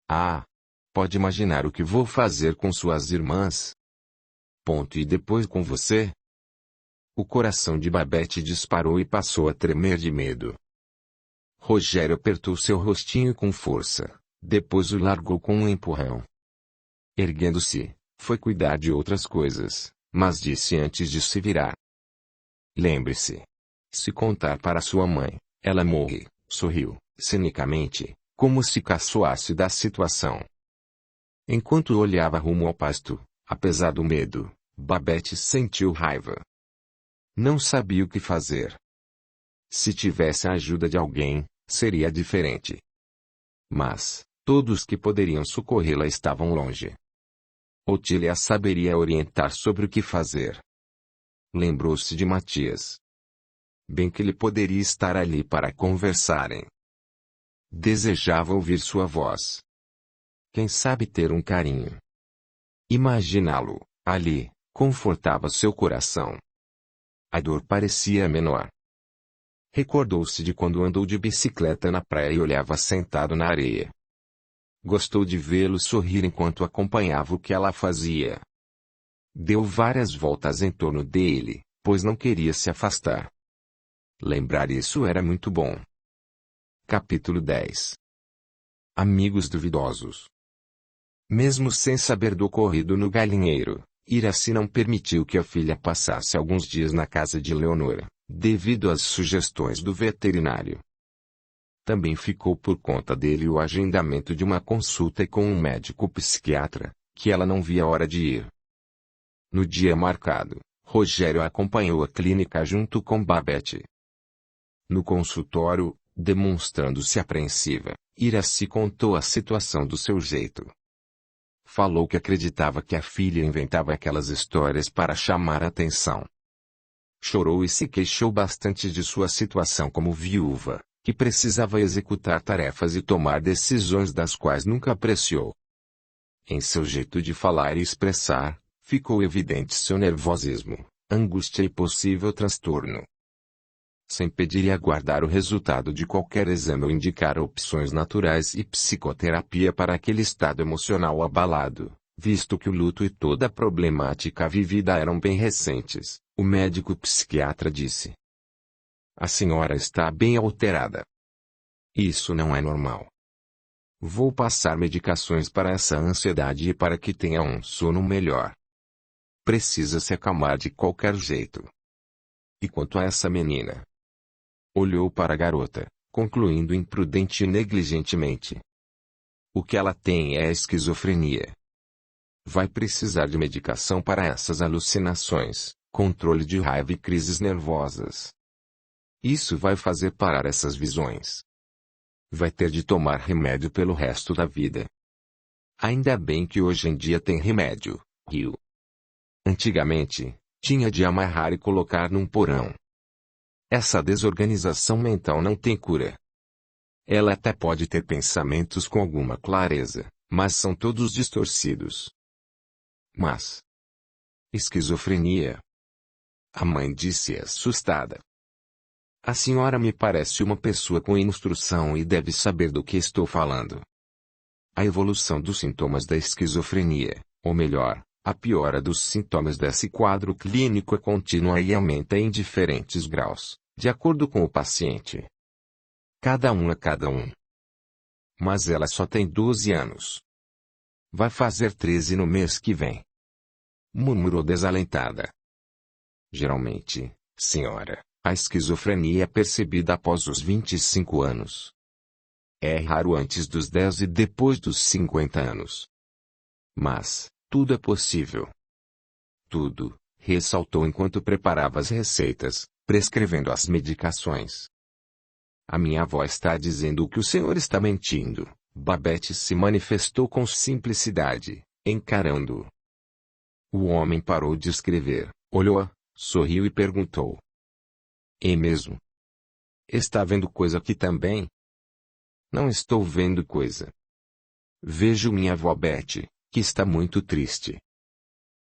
Ah, pode imaginar o que vou fazer com suas irmãs? E depois com você? O coração de Babette disparou e passou a tremer de medo. Rogério apertou seu rostinho com força, depois o largou com um empurrão. Erguendo-se, foi cuidar de outras coisas, mas disse antes de se virar. Lembre-se. Se contar para sua mãe, ela morre, sorriu, cinicamente, como se caçoasse da situação. Enquanto olhava rumo ao pasto, apesar do medo, Babette sentiu raiva. Não sabia o que fazer. Se tivesse a ajuda de alguém, seria diferente. Mas, todos que poderiam socorrê-la estavam longe. Otília saberia orientar sobre o que fazer. Lembrou-se de Matias. Bem que ele poderia estar ali para conversarem. Desejava ouvir sua voz. Quem sabe ter um carinho. Imaginá-lo, ali, confortava seu coração. A dor parecia menor. Recordou-se de quando andou de bicicleta na praia e olhava sentado na areia. Gostou de vê-lo sorrir enquanto acompanhava o que ela fazia. Deu várias voltas em torno dele, pois não queria se afastar. Lembrar isso era muito bom. Capítulo 10. Amigos duvidosos. Mesmo sem saber do ocorrido no galinheiro, Iracy não permitiu que a filha passasse alguns dias na casa de Leonora, devido às sugestões do veterinário. Também ficou por conta dele o agendamento de uma consulta com um médico psiquiatra, que ela não via a hora de ir. No dia marcado, Rogério acompanhou a clínica junto com Babette. No consultório, demonstrando-se apreensiva, Iraci contou a situação do seu jeito. Falou que acreditava que a filha inventava aquelas histórias para chamar a atenção. Chorou e se queixou bastante de sua situação como viúva, que precisava executar tarefas e tomar decisões das quais nunca apreciou. Em seu jeito de falar e expressar, ficou evidente seu nervosismo, angústia e possível transtorno. Sem pedir e aguardar o resultado de qualquer exame ou indicar opções naturais e psicoterapia para aquele estado emocional abalado, visto que o luto e toda a problemática vivida eram bem recentes, o médico psiquiatra disse: "A senhora está bem alterada. Isso não é normal. Vou passar medicações para essa ansiedade e para que tenha um sono melhor. Precisa se acalmar de qualquer jeito. E quanto a essa menina?" Olhou para a garota, concluindo imprudente e negligentemente: "O que ela tem é esquizofrenia. Vai precisar de medicação para essas alucinações, controle de raiva e crises nervosas. Isso vai fazer parar essas visões. Vai ter de tomar remédio pelo resto da vida. Ainda bem que hoje em dia tem remédio", riu. "Antigamente, tinha de amarrar e colocar num porão. Essa desorganização mental não tem cura. Ela até pode ter pensamentos com alguma clareza, mas são todos distorcidos." "Mas esquizofrenia?" a mãe disse assustada. "A senhora me parece uma pessoa com instrução e deve saber do que estou falando. A evolução dos sintomas da esquizofrenia, ou melhor, a piora dos sintomas desse quadro clínico é contínua e aumenta em diferentes graus, de acordo com o paciente. Cada um é cada um. Mas ela só tem 12 anos. Vai fazer 13 no mês que vem." Murmurou desalentada. "Geralmente, senhora, a esquizofrenia é percebida após os 25 anos. É raro antes dos 10 e depois dos 50 anos. Mas tudo é possível." "Tudo", ressaltou enquanto preparava as receitas, prescrevendo as medicações. "A minha avó está dizendo que o senhor está mentindo." Babette se manifestou com simplicidade, encarando-o. O homem parou de escrever, olhou-a, sorriu e perguntou: "É mesmo? Está vendo coisa aqui também?" "Não estou vendo coisa. Vejo minha avó Betty, que está muito triste.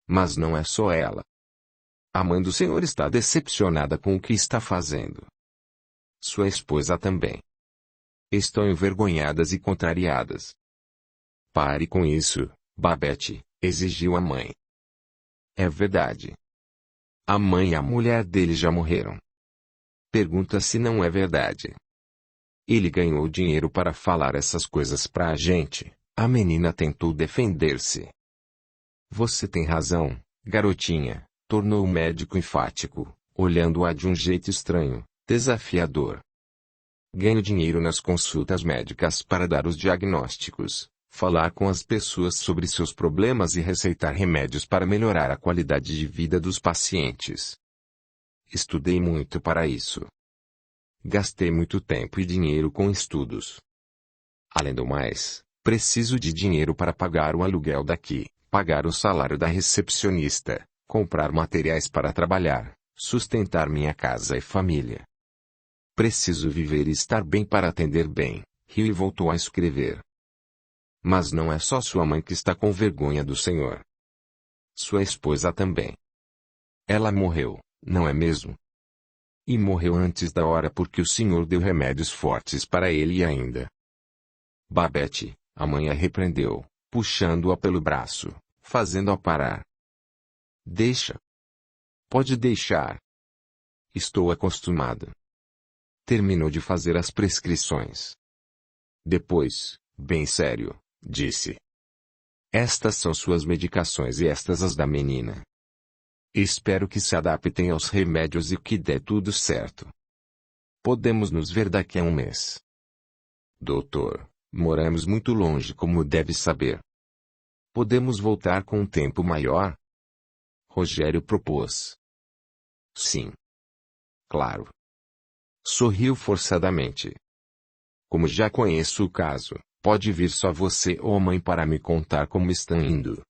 Mas não é só ela. A mãe do senhor está decepcionada com o que está fazendo. Sua esposa também. Estão envergonhadas e contrariadas." "Pare com isso, Babette", exigiu a mãe. "É verdade. A mãe e a mulher dele já morreram." "Pergunta se não é verdade. Ele ganhou dinheiro para falar essas coisas pra a gente." A menina tentou defender-se. "Você tem razão, garotinha", tornou o médico enfático, olhando-a de um jeito estranho, desafiador. "Ganho dinheiro nas consultas médicas para dar os diagnósticos, falar com as pessoas sobre seus problemas e receitar remédios para melhorar a qualidade de vida dos pacientes. Estudei muito para isso. Gastei muito tempo e dinheiro com estudos. Além do mais, preciso de dinheiro para pagar o aluguel daqui, pagar o salário da recepcionista, comprar materiais para trabalhar, sustentar minha casa e família. Preciso viver e estar bem para atender bem." Riu e voltou a escrever. "Mas não é só sua mãe que está com vergonha do senhor. Sua esposa também. Ela morreu, não é mesmo? E morreu antes da hora porque o senhor deu remédios fortes para ele e ainda." Babette, a mãe a repreendeu, puxando-a pelo braço, fazendo-a parar. "Deixa. Pode deixar. Estou acostumada." Terminou de fazer as prescrições. Depois, bem sério, disse: "Estas são suas medicações e estas as da menina. Espero que se adaptem aos remédios e que dê tudo certo. Podemos nos ver daqui a um mês." "Doutor, moramos muito longe como deve saber. Podemos voltar com um tempo maior?" Rogério propôs. "Sim. Claro." Sorriu forçadamente. Como já conheço o caso, pode vir só você ou a mãe para me contar como estão indo.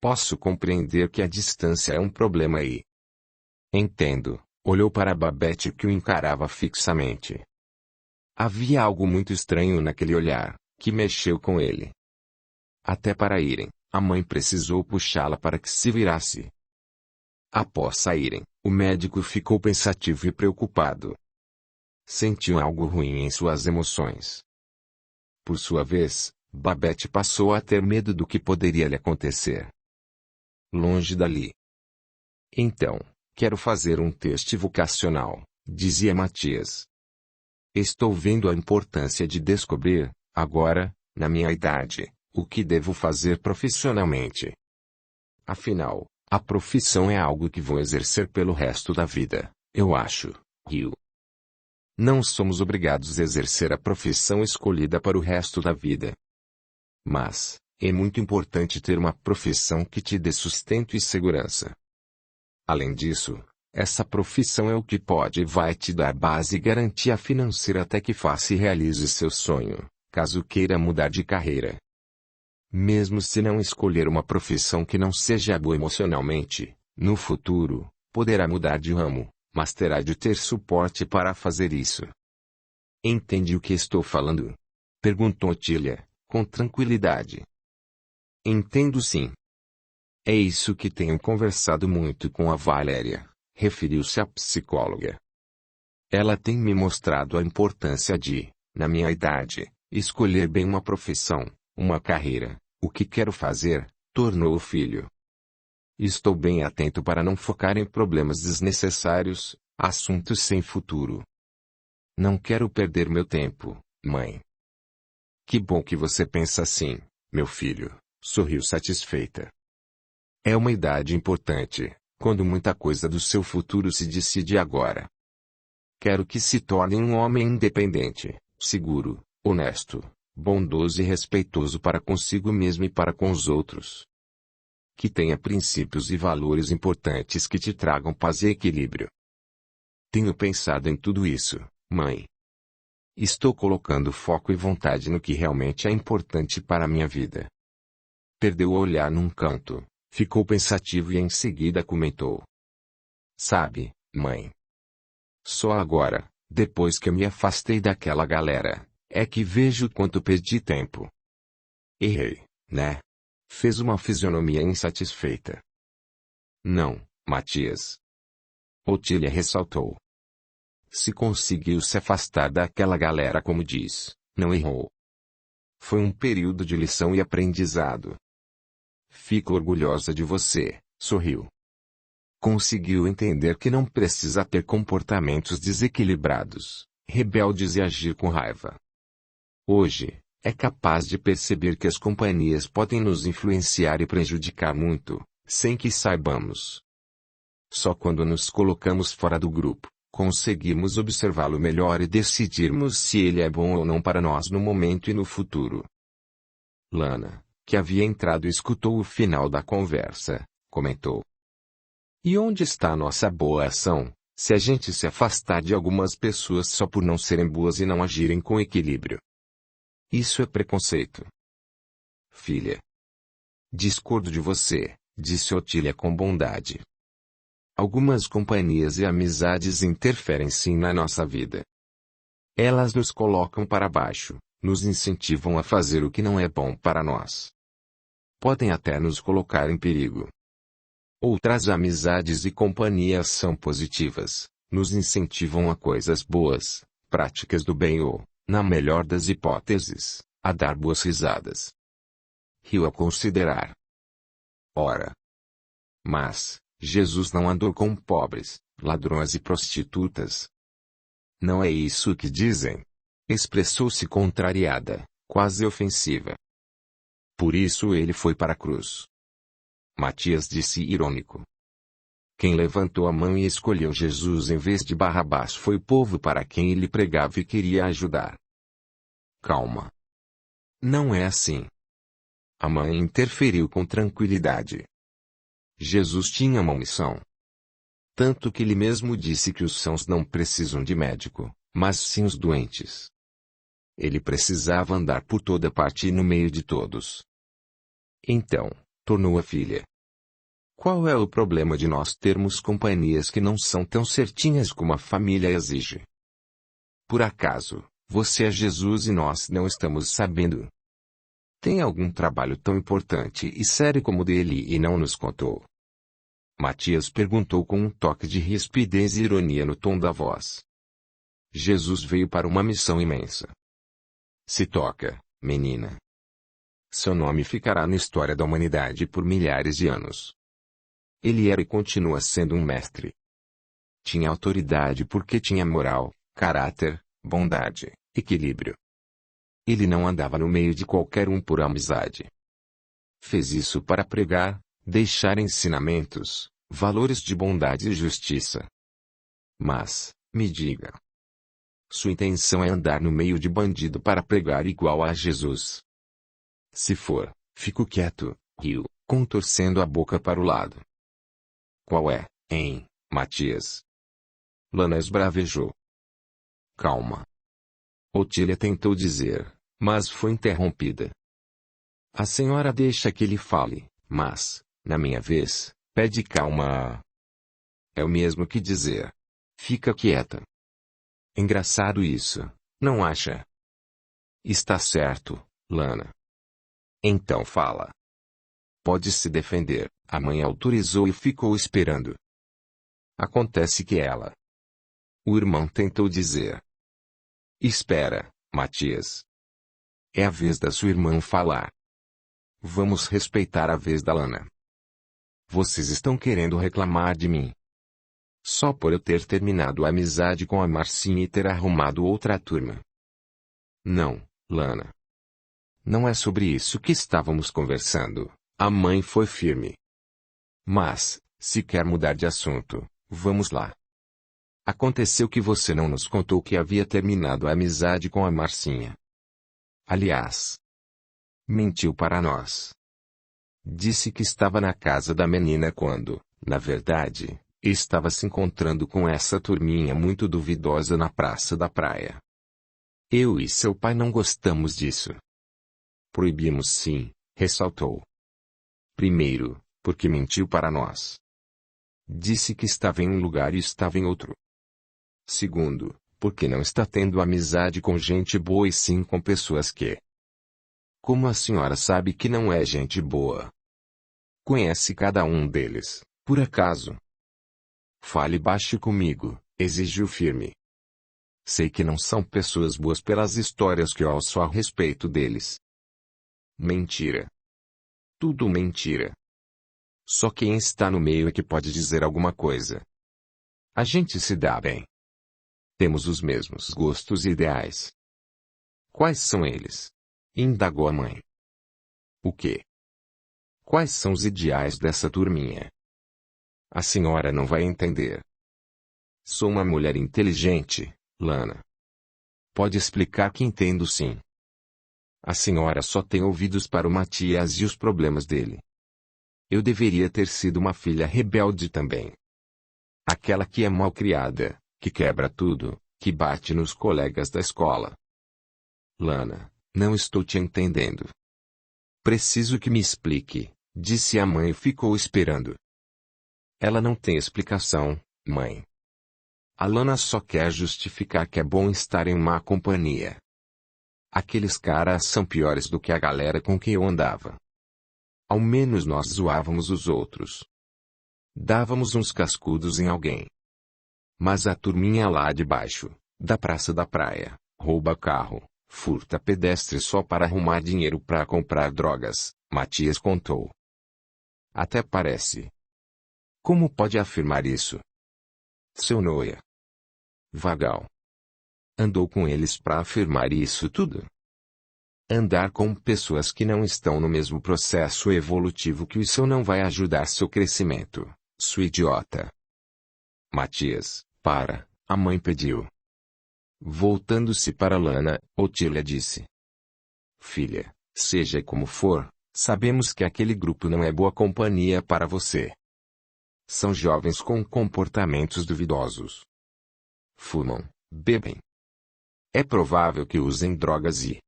Posso compreender que a distância é um problema aí. Entendo. Olhou para Babette que o encarava fixamente. Havia algo muito estranho naquele olhar, que mexeu com ele. Até para irem, a mãe precisou puxá-la para que se virasse. Após saírem, o médico ficou pensativo e preocupado. Sentiu algo ruim em suas emoções. Por sua vez, Babette passou a ter medo do que poderia lhe acontecer. Longe dali. Então, quero fazer um teste vocacional, dizia Matias. Estou vendo a importância de descobrir, agora, na minha idade, o que devo fazer profissionalmente. Afinal, a profissão é algo que vou exercer pelo resto da vida, eu acho, riu. Não somos obrigados a exercer a profissão escolhida para o resto da vida. Mas, é muito importante ter uma profissão que te dê sustento e segurança. Além disso, essa profissão é o que pode e vai te dar base e garantia financeira até que faça e realize seu sonho, caso queira mudar de carreira. Mesmo se não escolher uma profissão que não seja boa emocionalmente, no futuro, poderá mudar de ramo, mas terá de ter suporte para fazer isso. Entende o que estou falando? Perguntou Otília, com tranquilidade. Entendo sim. É isso que tenho conversado muito com a Valéria, referiu-se a psicóloga. Ela tem me mostrado a importância de, na minha idade, escolher bem uma profissão, uma carreira, o que quero fazer, tornou o filho. Estou bem atento para não focar em problemas desnecessários, assuntos sem futuro. Não quero perder meu tempo, mãe. Que bom que você pensa assim, meu filho, sorriu satisfeita. É uma idade importante, quando muita coisa do seu futuro se decide agora. Quero que se torne um homem independente, seguro, honesto, bondoso e respeitoso para consigo mesmo e para com os outros. Que tenha princípios e valores importantes que te tragam paz e equilíbrio. Tenho pensado em tudo isso, mãe. Estou colocando foco e vontade no que realmente é importante para a minha vida. Perdeu o olhar num canto, ficou pensativo e em seguida comentou. Sabe, mãe? Só agora, depois que eu me afastei daquela galera, é que vejo o quanto perdi tempo. Errei, né? Fez uma fisionomia insatisfeita. Não, Matias. Otília ressaltou. Se conseguiu se afastar daquela galera como diz, não errou. Foi um período de lição e aprendizado. Fico orgulhosa de você, sorriu. Conseguiu entender que não precisa ter comportamentos desequilibrados, rebeldes e agir com raiva. Hoje, é capaz de perceber que as companhias podem nos influenciar e prejudicar muito, sem que saibamos. Só quando nos colocamos fora do grupo, conseguimos observá-lo melhor e decidirmos se ele é bom ou não para nós no momento e no futuro. Lana, que havia entrado e escutou o final da conversa, comentou. E onde está a nossa boa ação, se a gente se afastar de algumas pessoas só por não serem boas e não agirem com equilíbrio? Isso é preconceito. Filha. Discordo de você, disse Otília com bondade. Algumas companhias e amizades interferem sim na nossa vida. Elas nos colocam para baixo, nos incentivam a fazer o que não é bom para nós. Podem até nos colocar em perigo. Outras amizades e companhias são positivas, nos incentivam a coisas boas, práticas do bem ou, na melhor das hipóteses, a dar boas risadas. Riu a considerar. Ora. Mas, Jesus não andou com pobres, ladrões e prostitutas. Não é isso que dizem. Expressou-se contrariada, quase ofensiva. Por isso ele foi para a cruz. Matias disse irônico. Quem levantou a mão e escolheu Jesus em vez de Barrabás foi o povo para quem ele pregava e queria ajudar. Calma. Não é assim. A mãe interferiu com tranquilidade. Jesus tinha uma missão. Tanto que ele mesmo disse que os sãos não precisam de médico, mas sim os doentes. ele precisava andar por toda parte e no meio de todos. Então, tornou a filha. Qual é o problema de nós termos companhias que não são tão certinhas como a família exige? Por acaso, você é Jesus e nós não estamos sabendo? Tem algum trabalho tão importante e sério como o dele e não nos contou? Matias perguntou com um toque de rispidez e ironia no tom da voz. Jesus veio para uma missão imensa. Se toca, menina. Seu nome ficará na história da humanidade por milhares de anos. Ele era e continua sendo um mestre. Tinha autoridade porque tinha moral, caráter, bondade, equilíbrio. Ele não andava no meio de qualquer um por amizade. Fez isso para pregar, deixar ensinamentos, valores de bondade e justiça. Mas, me diga. Sua intenção é andar no meio de bandido para pregar igual a Jesus. Se for, fico quieto, riu, contorcendo a boca para o lado. Qual é, hein, Matias? Lana esbravejou. Calma. Otília tentou dizer, mas foi interrompida. A senhora deixa que ele fale, mas, na minha vez, pede calma. É o mesmo que dizer. Fica quieta. Engraçado isso, não acha? Está certo, Lana. Então fala. Pode se defender, a mãe autorizou e ficou esperando. Acontece que ela. O irmão tentou dizer. Espera, Matias. É a vez da sua irmã falar. Vamos respeitar a vez da Lana. Vocês estão querendo reclamar de mim. Só por eu ter terminado a amizade com a Marcinha e ter arrumado outra turma. Não, Lana. Não é sobre isso que estávamos conversando, a mãe foi firme. Mas, se quer mudar de assunto, vamos lá. Aconteceu que você não nos contou que havia terminado a amizade com a Marcinha. Aliás, mentiu para nós. Disse que estava na casa da menina quando, na verdade, estava se encontrando com essa turminha muito duvidosa na praça da praia. Eu e seu pai não gostamos disso. Proibimos sim, ressaltou. Primeiro, porque mentiu para nós. Disse que estava em um lugar e estava em outro. Segundo, porque não está tendo amizade com gente boa e sim com pessoas que... Como a senhora sabe que não é gente boa? Conhece cada um deles, por acaso? Fale baixo comigo, exigiu firme. Sei que não são pessoas boas pelas histórias que ouço a respeito deles. Mentira. Tudo mentira. Só quem está no meio é que pode dizer alguma coisa. A gente se dá bem. Temos os mesmos gostos e ideais. Quais são eles? Indagou a mãe. O quê? Quais são os ideais dessa turminha? A senhora não vai entender. Sou uma mulher inteligente, Lana. Pode explicar que entendo sim. A senhora só tem ouvidos para o Matias e os problemas dele. Eu deveria ter sido uma filha rebelde também. Aquela que é mal criada, que quebra tudo, que bate nos colegas da escola. Lana, não estou te entendendo. Preciso que me explique, disse a mãe e ficou esperando. Ela não tem explicação, mãe. A Lana só quer justificar que é bom estar em má companhia. Aqueles caras são piores do que a galera com quem eu andava. Ao menos nós zoávamos os outros. Dávamos uns cascudos em alguém. Mas a turminha lá de baixo, da praça da praia, rouba carro, furta pedestre só para arrumar dinheiro para comprar drogas, Matias contou. Até parece. Como pode afirmar isso? Seu noia. Vagal. Andou com eles para afirmar isso tudo? Andar com pessoas que não estão no mesmo processo evolutivo que o seu não vai ajudar seu crescimento, sua idiota. Matias, para, a mãe pediu. Voltando-se para Lana, Otília disse. Filha, seja como for, sabemos que aquele grupo não é boa companhia para você. São jovens com comportamentos duvidosos. Fumam, bebem. É provável que usem drogas e...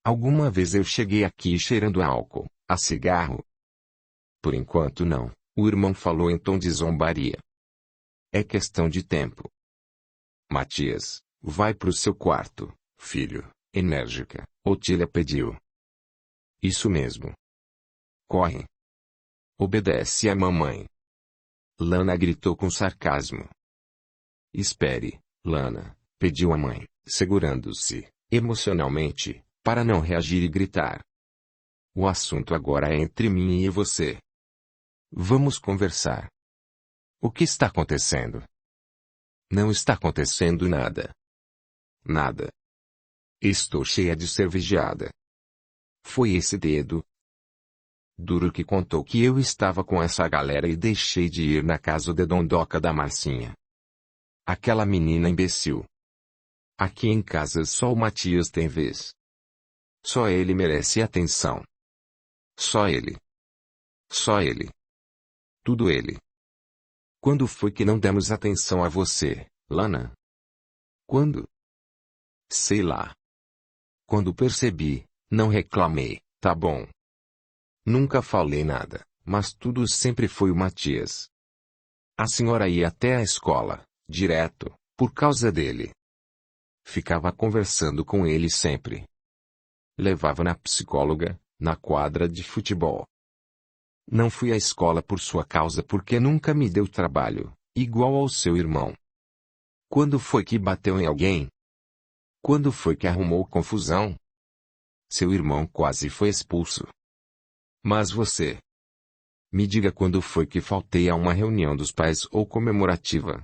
Alguma vez eu cheguei aqui cheirando a álcool, a cigarro? Por enquanto não, o irmão falou em tom de zombaria. É questão de tempo. Matias, vai pro seu quarto, filho, enérgica, Otília pediu. Isso mesmo. Corre. Obedece à mamãe. Lana gritou com sarcasmo. Espere, Lana, pediu a mãe, segurando-se, emocionalmente, para não reagir e gritar. O assunto agora é entre mim e você. Vamos conversar. O que está acontecendo? Não está acontecendo nada. Nada. Estou cheia de ser vigiada. Foi esse dedo duro que contou que eu estava com essa galera e deixei de ir na casa de dondoca da Marcinha. Aquela menina imbecil. Aqui em casa só o Matias tem vez. Só ele merece atenção. Só ele. Só ele. Tudo ele. Quando foi que não demos atenção a você, Lana? Quando? Sei lá. Quando percebi, não reclamei, tá bom. Nunca falei nada, mas tudo sempre foi o Matias. A senhora ia até a escola, direto, por causa dele. Ficava conversando com ele sempre. Levava na psicóloga, na quadra de futebol. Não fui à escola por sua causa porque nunca me deu trabalho, igual ao seu irmão. Quando foi que bateu em alguém? Quando foi que arrumou confusão? Seu irmão quase foi expulso. Mas você... Me diga quando foi que faltei a uma reunião dos pais ou comemorativa.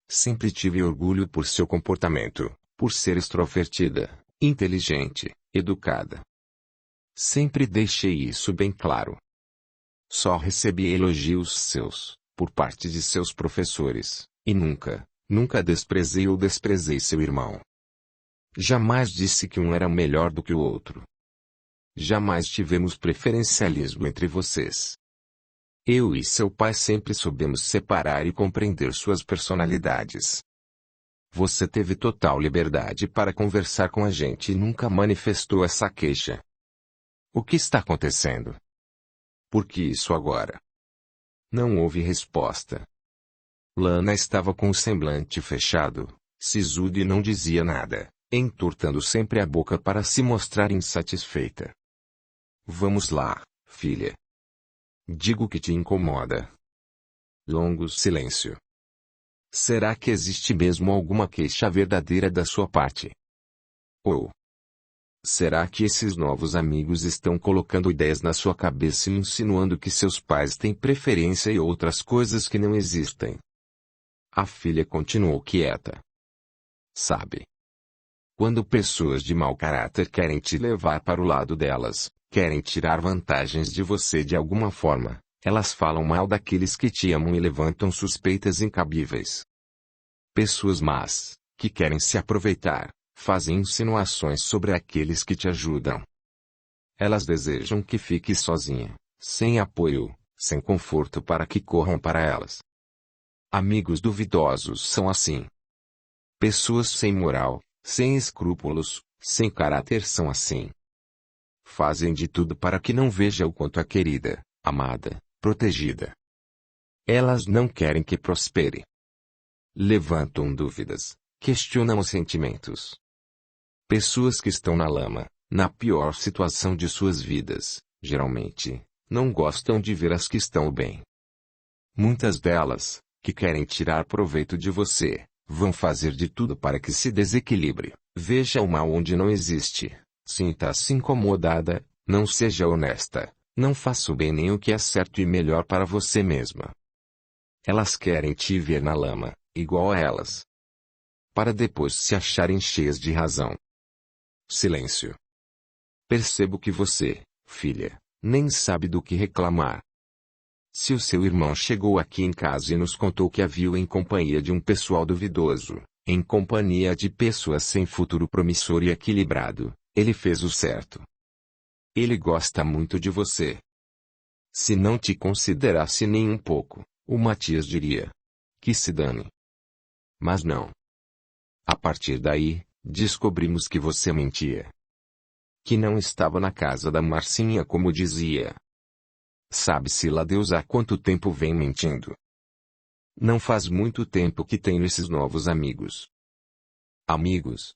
Sempre tive orgulho por seu comportamento, por ser extrovertida, inteligente, educada. Sempre deixei isso bem claro. Só recebi elogios seus, por parte de seus professores, e nunca desprezei ou desprezei seu irmão. Jamais disse que um era melhor do que o outro. Jamais tivemos preferencialismo entre vocês. Eu e seu pai sempre soubemos separar e compreender suas personalidades. Você teve total liberdade para conversar com a gente e nunca manifestou essa queixa. O que está acontecendo? Por que isso agora? Não houve resposta. Lana estava com o semblante fechado, sisuda e não dizia nada, entortando sempre a boca para se mostrar insatisfeita. Vamos lá, filha. Digo o que te incomoda. Longo silêncio. Será que existe mesmo alguma queixa verdadeira da sua parte? Ou será que esses novos amigos estão colocando ideias na sua cabeça e insinuando que seus pais têm preferência e outras coisas que não existem? A filha continuou quieta. Sabe? Quando pessoas de mau caráter querem te levar para o lado delas, querem tirar vantagens de você de alguma forma, elas falam mal daqueles que te amam e levantam suspeitas incabíveis. Pessoas más, que querem se aproveitar, fazem insinuações sobre aqueles que te ajudam. Elas desejam que fique sozinha, sem apoio, sem conforto para que corram para elas. Amigos duvidosos são assim. Pessoas sem moral, sem escrúpulos, sem caráter são assim. Fazem de tudo para que não veja o quanto é querida, amada, protegida. Elas não querem que prospere. Levantam dúvidas, questionam os sentimentos. Pessoas que estão na lama, na pior situação de suas vidas, geralmente, não gostam de ver as que estão bem. Muitas delas, que querem tirar proveito de você, vão fazer de tudo para que se desequilibre, veja o mal onde não existe, sinta-se incomodada, não seja honesta, não faça o bem nem o que é certo e melhor para você mesma. Elas querem te ver na lama, igual a elas, para depois se acharem cheias de razão. Silêncio. Percebo que você, filha, nem sabe do que reclamar. Se o seu irmão chegou aqui em casa e nos contou que a viu em companhia de um pessoal duvidoso, em companhia de pessoas sem futuro promissor e equilibrado, ele fez o certo. Ele gosta muito de você. Se não te considerasse nem um pouco, o Matias diria: que se dane. Mas não. A partir daí, descobrimos que você mentia. Que não estava na casa da Marcinha como dizia. Sabe-se lá Deus há quanto tempo vem mentindo. Não faz muito tempo que tenho esses novos amigos. Amigos?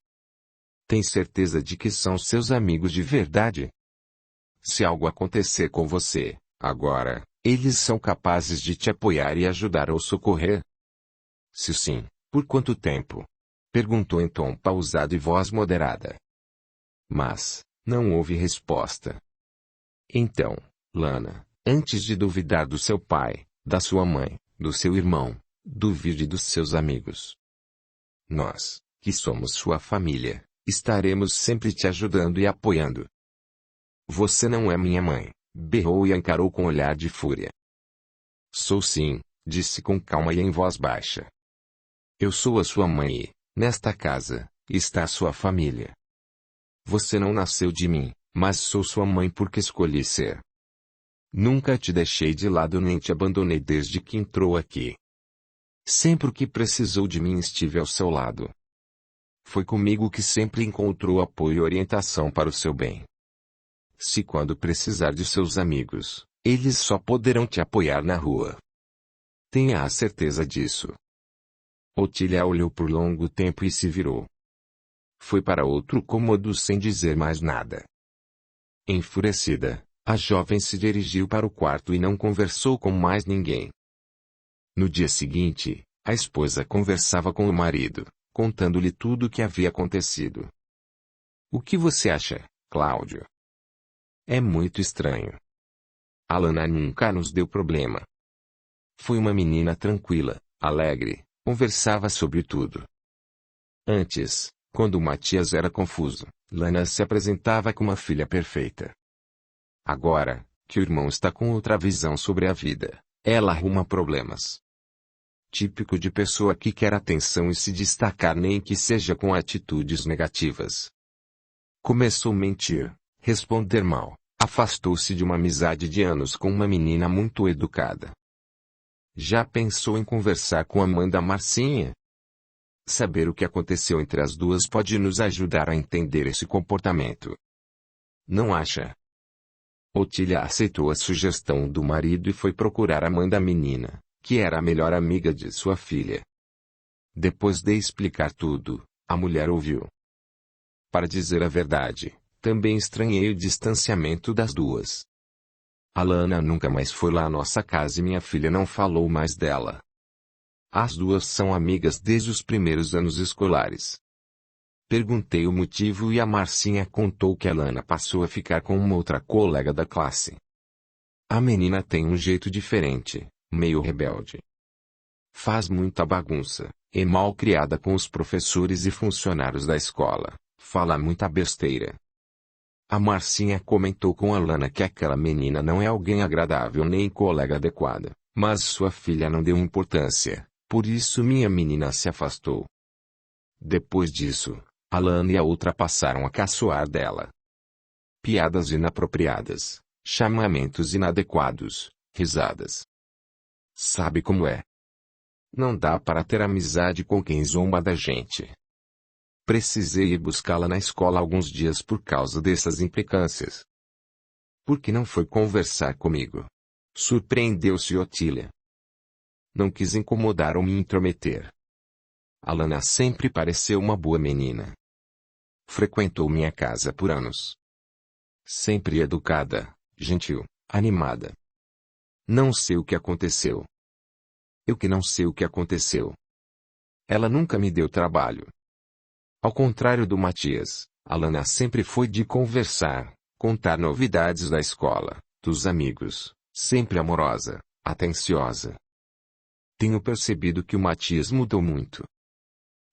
Tem certeza de que são seus amigos de verdade? Se algo acontecer com você, agora, eles são capazes de te apoiar e ajudar ou socorrer? Se sim, por quanto tempo? Perguntou em tom pausado e voz moderada. Mas, não houve resposta. Então, Lana, antes de duvidar do seu pai, da sua mãe, do seu irmão, duvide dos seus amigos. Nós, que somos sua família, estaremos sempre te ajudando e apoiando. Você não é minha mãe, berrou e a encarou com olhar de fúria. Sou sim, disse com calma e em voz baixa. Eu sou a sua mãe e, nesta casa, está a sua família. Você não nasceu de mim, mas sou sua mãe porque escolhi ser. Nunca te deixei de lado nem te abandonei desde que entrou aqui. Sempre que precisou de mim estive ao seu lado. Foi comigo que sempre encontrou apoio e orientação para o seu bem. Se quando precisar de seus amigos, eles só poderão te apoiar na rua. Tenha a certeza disso. Otília olhou por longo tempo e se virou. Foi para outro cômodo sem dizer mais nada. Enfurecida, a jovem se dirigiu para o quarto e não conversou com mais ninguém. No dia seguinte, a esposa conversava com o marido, contando-lhe tudo o que havia acontecido. O que você acha, Cláudio? É muito estranho. A Lana nunca nos deu problema. Foi uma menina tranquila, alegre, conversava sobre tudo. Antes, quando o Matias era confuso, Lana se apresentava como uma filha perfeita. Agora, que o irmão está com outra visão sobre a vida, ela arruma problemas. Típico de pessoa que quer atenção e se destacar nem que seja com atitudes negativas. Começou a mentir, responder mal, afastou-se de uma amizade de anos com uma menina muito educada. Já pensou em conversar com a mãe da Marcinha? Saber o que aconteceu entre as duas pode nos ajudar a entender esse comportamento. Não acha? Otília aceitou a sugestão do marido e foi procurar a mãe da menina, que era a melhor amiga de sua filha. Depois de explicar tudo, a mulher ouviu. Para dizer a verdade, também estranhei o distanciamento das duas. A Lana nunca mais foi lá à nossa casa e minha filha não falou mais dela. As duas são amigas desde os primeiros anos escolares. Perguntei o motivo e a Marcinha contou que a Lana passou a ficar com uma outra colega da classe. A menina tem um jeito diferente, meio rebelde. Faz muita bagunça, é mal criada com os professores e funcionários da escola, fala muita besteira. A Marcinha comentou com a Lana que aquela menina não é alguém agradável nem colega adequada, mas sua filha não deu importância, por isso minha menina se afastou. Depois disso, a Lana e a outra passaram a caçoar dela. Piadas inapropriadas, chamamentos inadequados, risadas. Sabe como é? Não dá para ter amizade com quem zomba da gente. Precisei ir buscá-la na escola alguns dias por causa dessas implicâncias. Por que não foi conversar comigo? Surpreendeu-se Otília. Não quis incomodar ou me intrometer. A Lana sempre pareceu uma boa menina. Frequentou minha casa por anos. Sempre educada, gentil, animada. Não sei o que aconteceu. Eu que não sei o que aconteceu. Ela nunca me deu trabalho. Ao contrário do Matias, a Lana sempre foi de conversar, contar novidades da escola, dos amigos, sempre amorosa, atenciosa. Tenho percebido que o Matias mudou muito.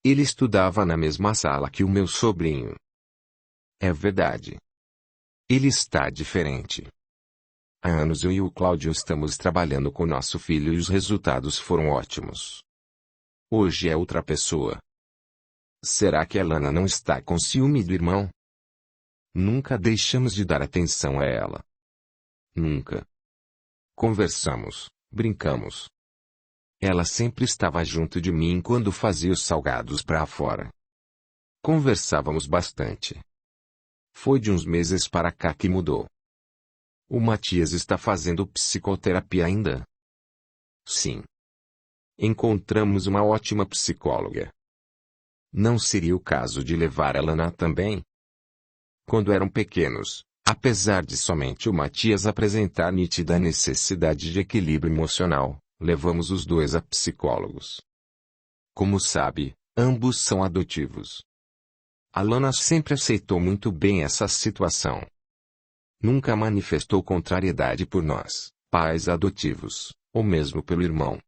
Ele estudava na mesma sala que o meu sobrinho. É verdade. Ele está diferente. Há anos eu e o Cláudio estamos trabalhando com nosso filho e os resultados foram ótimos. Hoje é outra pessoa. Será que a Lana não está com ciúme do irmão? Nunca deixamos de dar atenção a ela. Nunca. Conversamos, brincamos. Ela sempre estava junto de mim quando fazia os salgados para fora. Conversávamos bastante. Foi de uns meses para cá que mudou. O Matias está fazendo psicoterapia ainda? Sim. Encontramos uma ótima psicóloga. Não seria o caso de levar a Lana também? Quando eram pequenos, apesar de somente o Matias apresentar nítida necessidade de equilíbrio emocional, levamos os dois a psicólogos. Como sabe, ambos são adotivos. A Lana sempre aceitou muito bem essa situação. Nunca manifestou contrariedade por nós, pais adotivos, ou mesmo pelo irmão.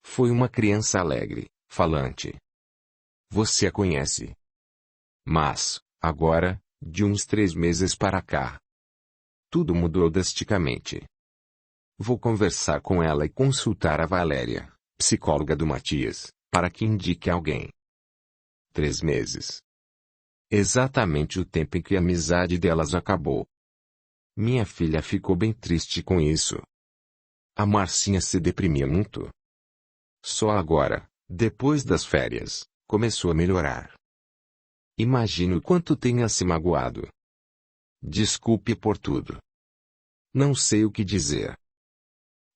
Foi uma criança alegre, falante. Você a conhece. Mas, agora, de uns 3 meses para cá, tudo mudou drasticamente. Vou conversar com ela e consultar a Valéria, psicóloga do Matias, para que indique alguém. 3 meses. Exatamente o tempo em que a amizade delas acabou. Minha filha ficou bem triste com isso. A Marcinha se deprimia muito. Só agora, depois das férias, começou a melhorar. Imagino o quanto tenha se magoado. Desculpe por tudo. Não sei o que dizer.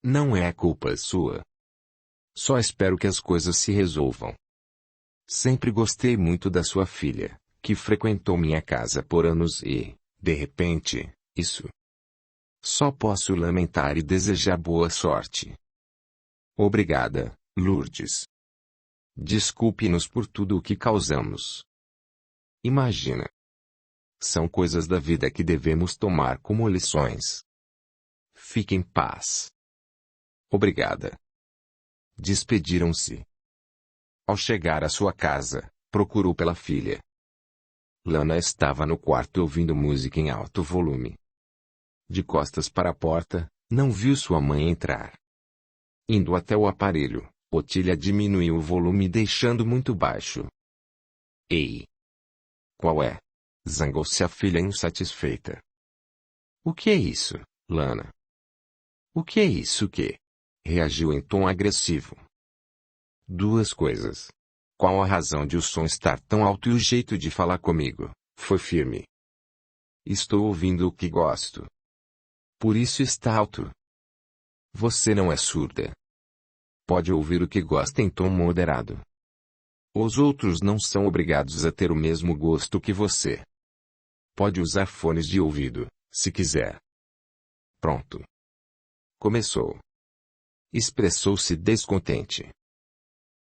Não é culpa sua. Só espero que as coisas se resolvam. Sempre gostei muito da sua filha, que frequentou minha casa por anos e, de repente, isso. Só posso lamentar e desejar boa sorte. Obrigada, Lourdes. Desculpe-nos por tudo o que causamos. Imagina. São coisas da vida que devemos tomar como lições. Fique em paz. Obrigada. Despediram-se. Ao chegar à sua casa, procurou pela filha. Lana estava no quarto ouvindo música em alto volume. De costas para a porta, não viu sua mãe entrar. Indo até o aparelho, Otília diminuiu o volume deixando muito baixo. Ei! Qual é? Zangou-se a filha insatisfeita. O que é isso, Lana? O que é isso que? Reagiu em tom agressivo. 2 coisas. Qual a razão de o som estar tão alto e o jeito de falar comigo? Foi firme. Estou ouvindo o que gosto. Por isso está alto. Você não é surda. Pode ouvir o que gosta em tom moderado. Os outros não são obrigados a ter o mesmo gosto que você. Pode usar fones de ouvido, se quiser. Pronto. Começou. Expressou-se descontente.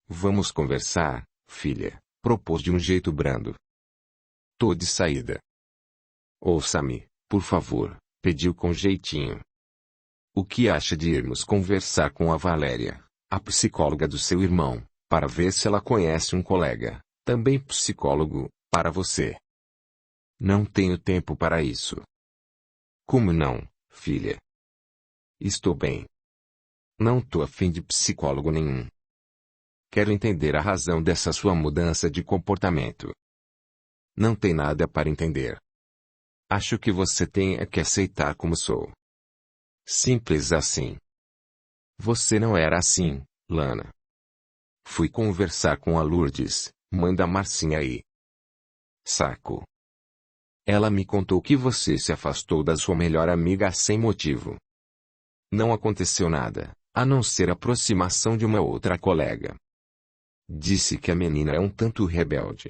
Vamos conversar, filha, propôs de um jeito brando. Tô de saída. Ouça-me, por favor, pediu com jeitinho. O que acha de irmos conversar com a Valéria, a psicóloga do seu irmão, para ver se ela conhece um colega, também psicólogo, para você? Não tenho tempo para isso. Como não, filha? Estou bem. Não tô a fim de psicólogo nenhum. Quero entender a razão dessa sua mudança de comportamento. Não tem nada para entender. Acho que você tem que aceitar como sou. Simples assim. Você não era assim, Lana. Fui conversar com a Lourdes, mãe da Marcinha aí. Saco. Ela me contou que você se afastou da sua melhor amiga sem motivo. Não aconteceu nada, a não ser a aproximação de uma outra colega. Disse que a menina é um tanto rebelde.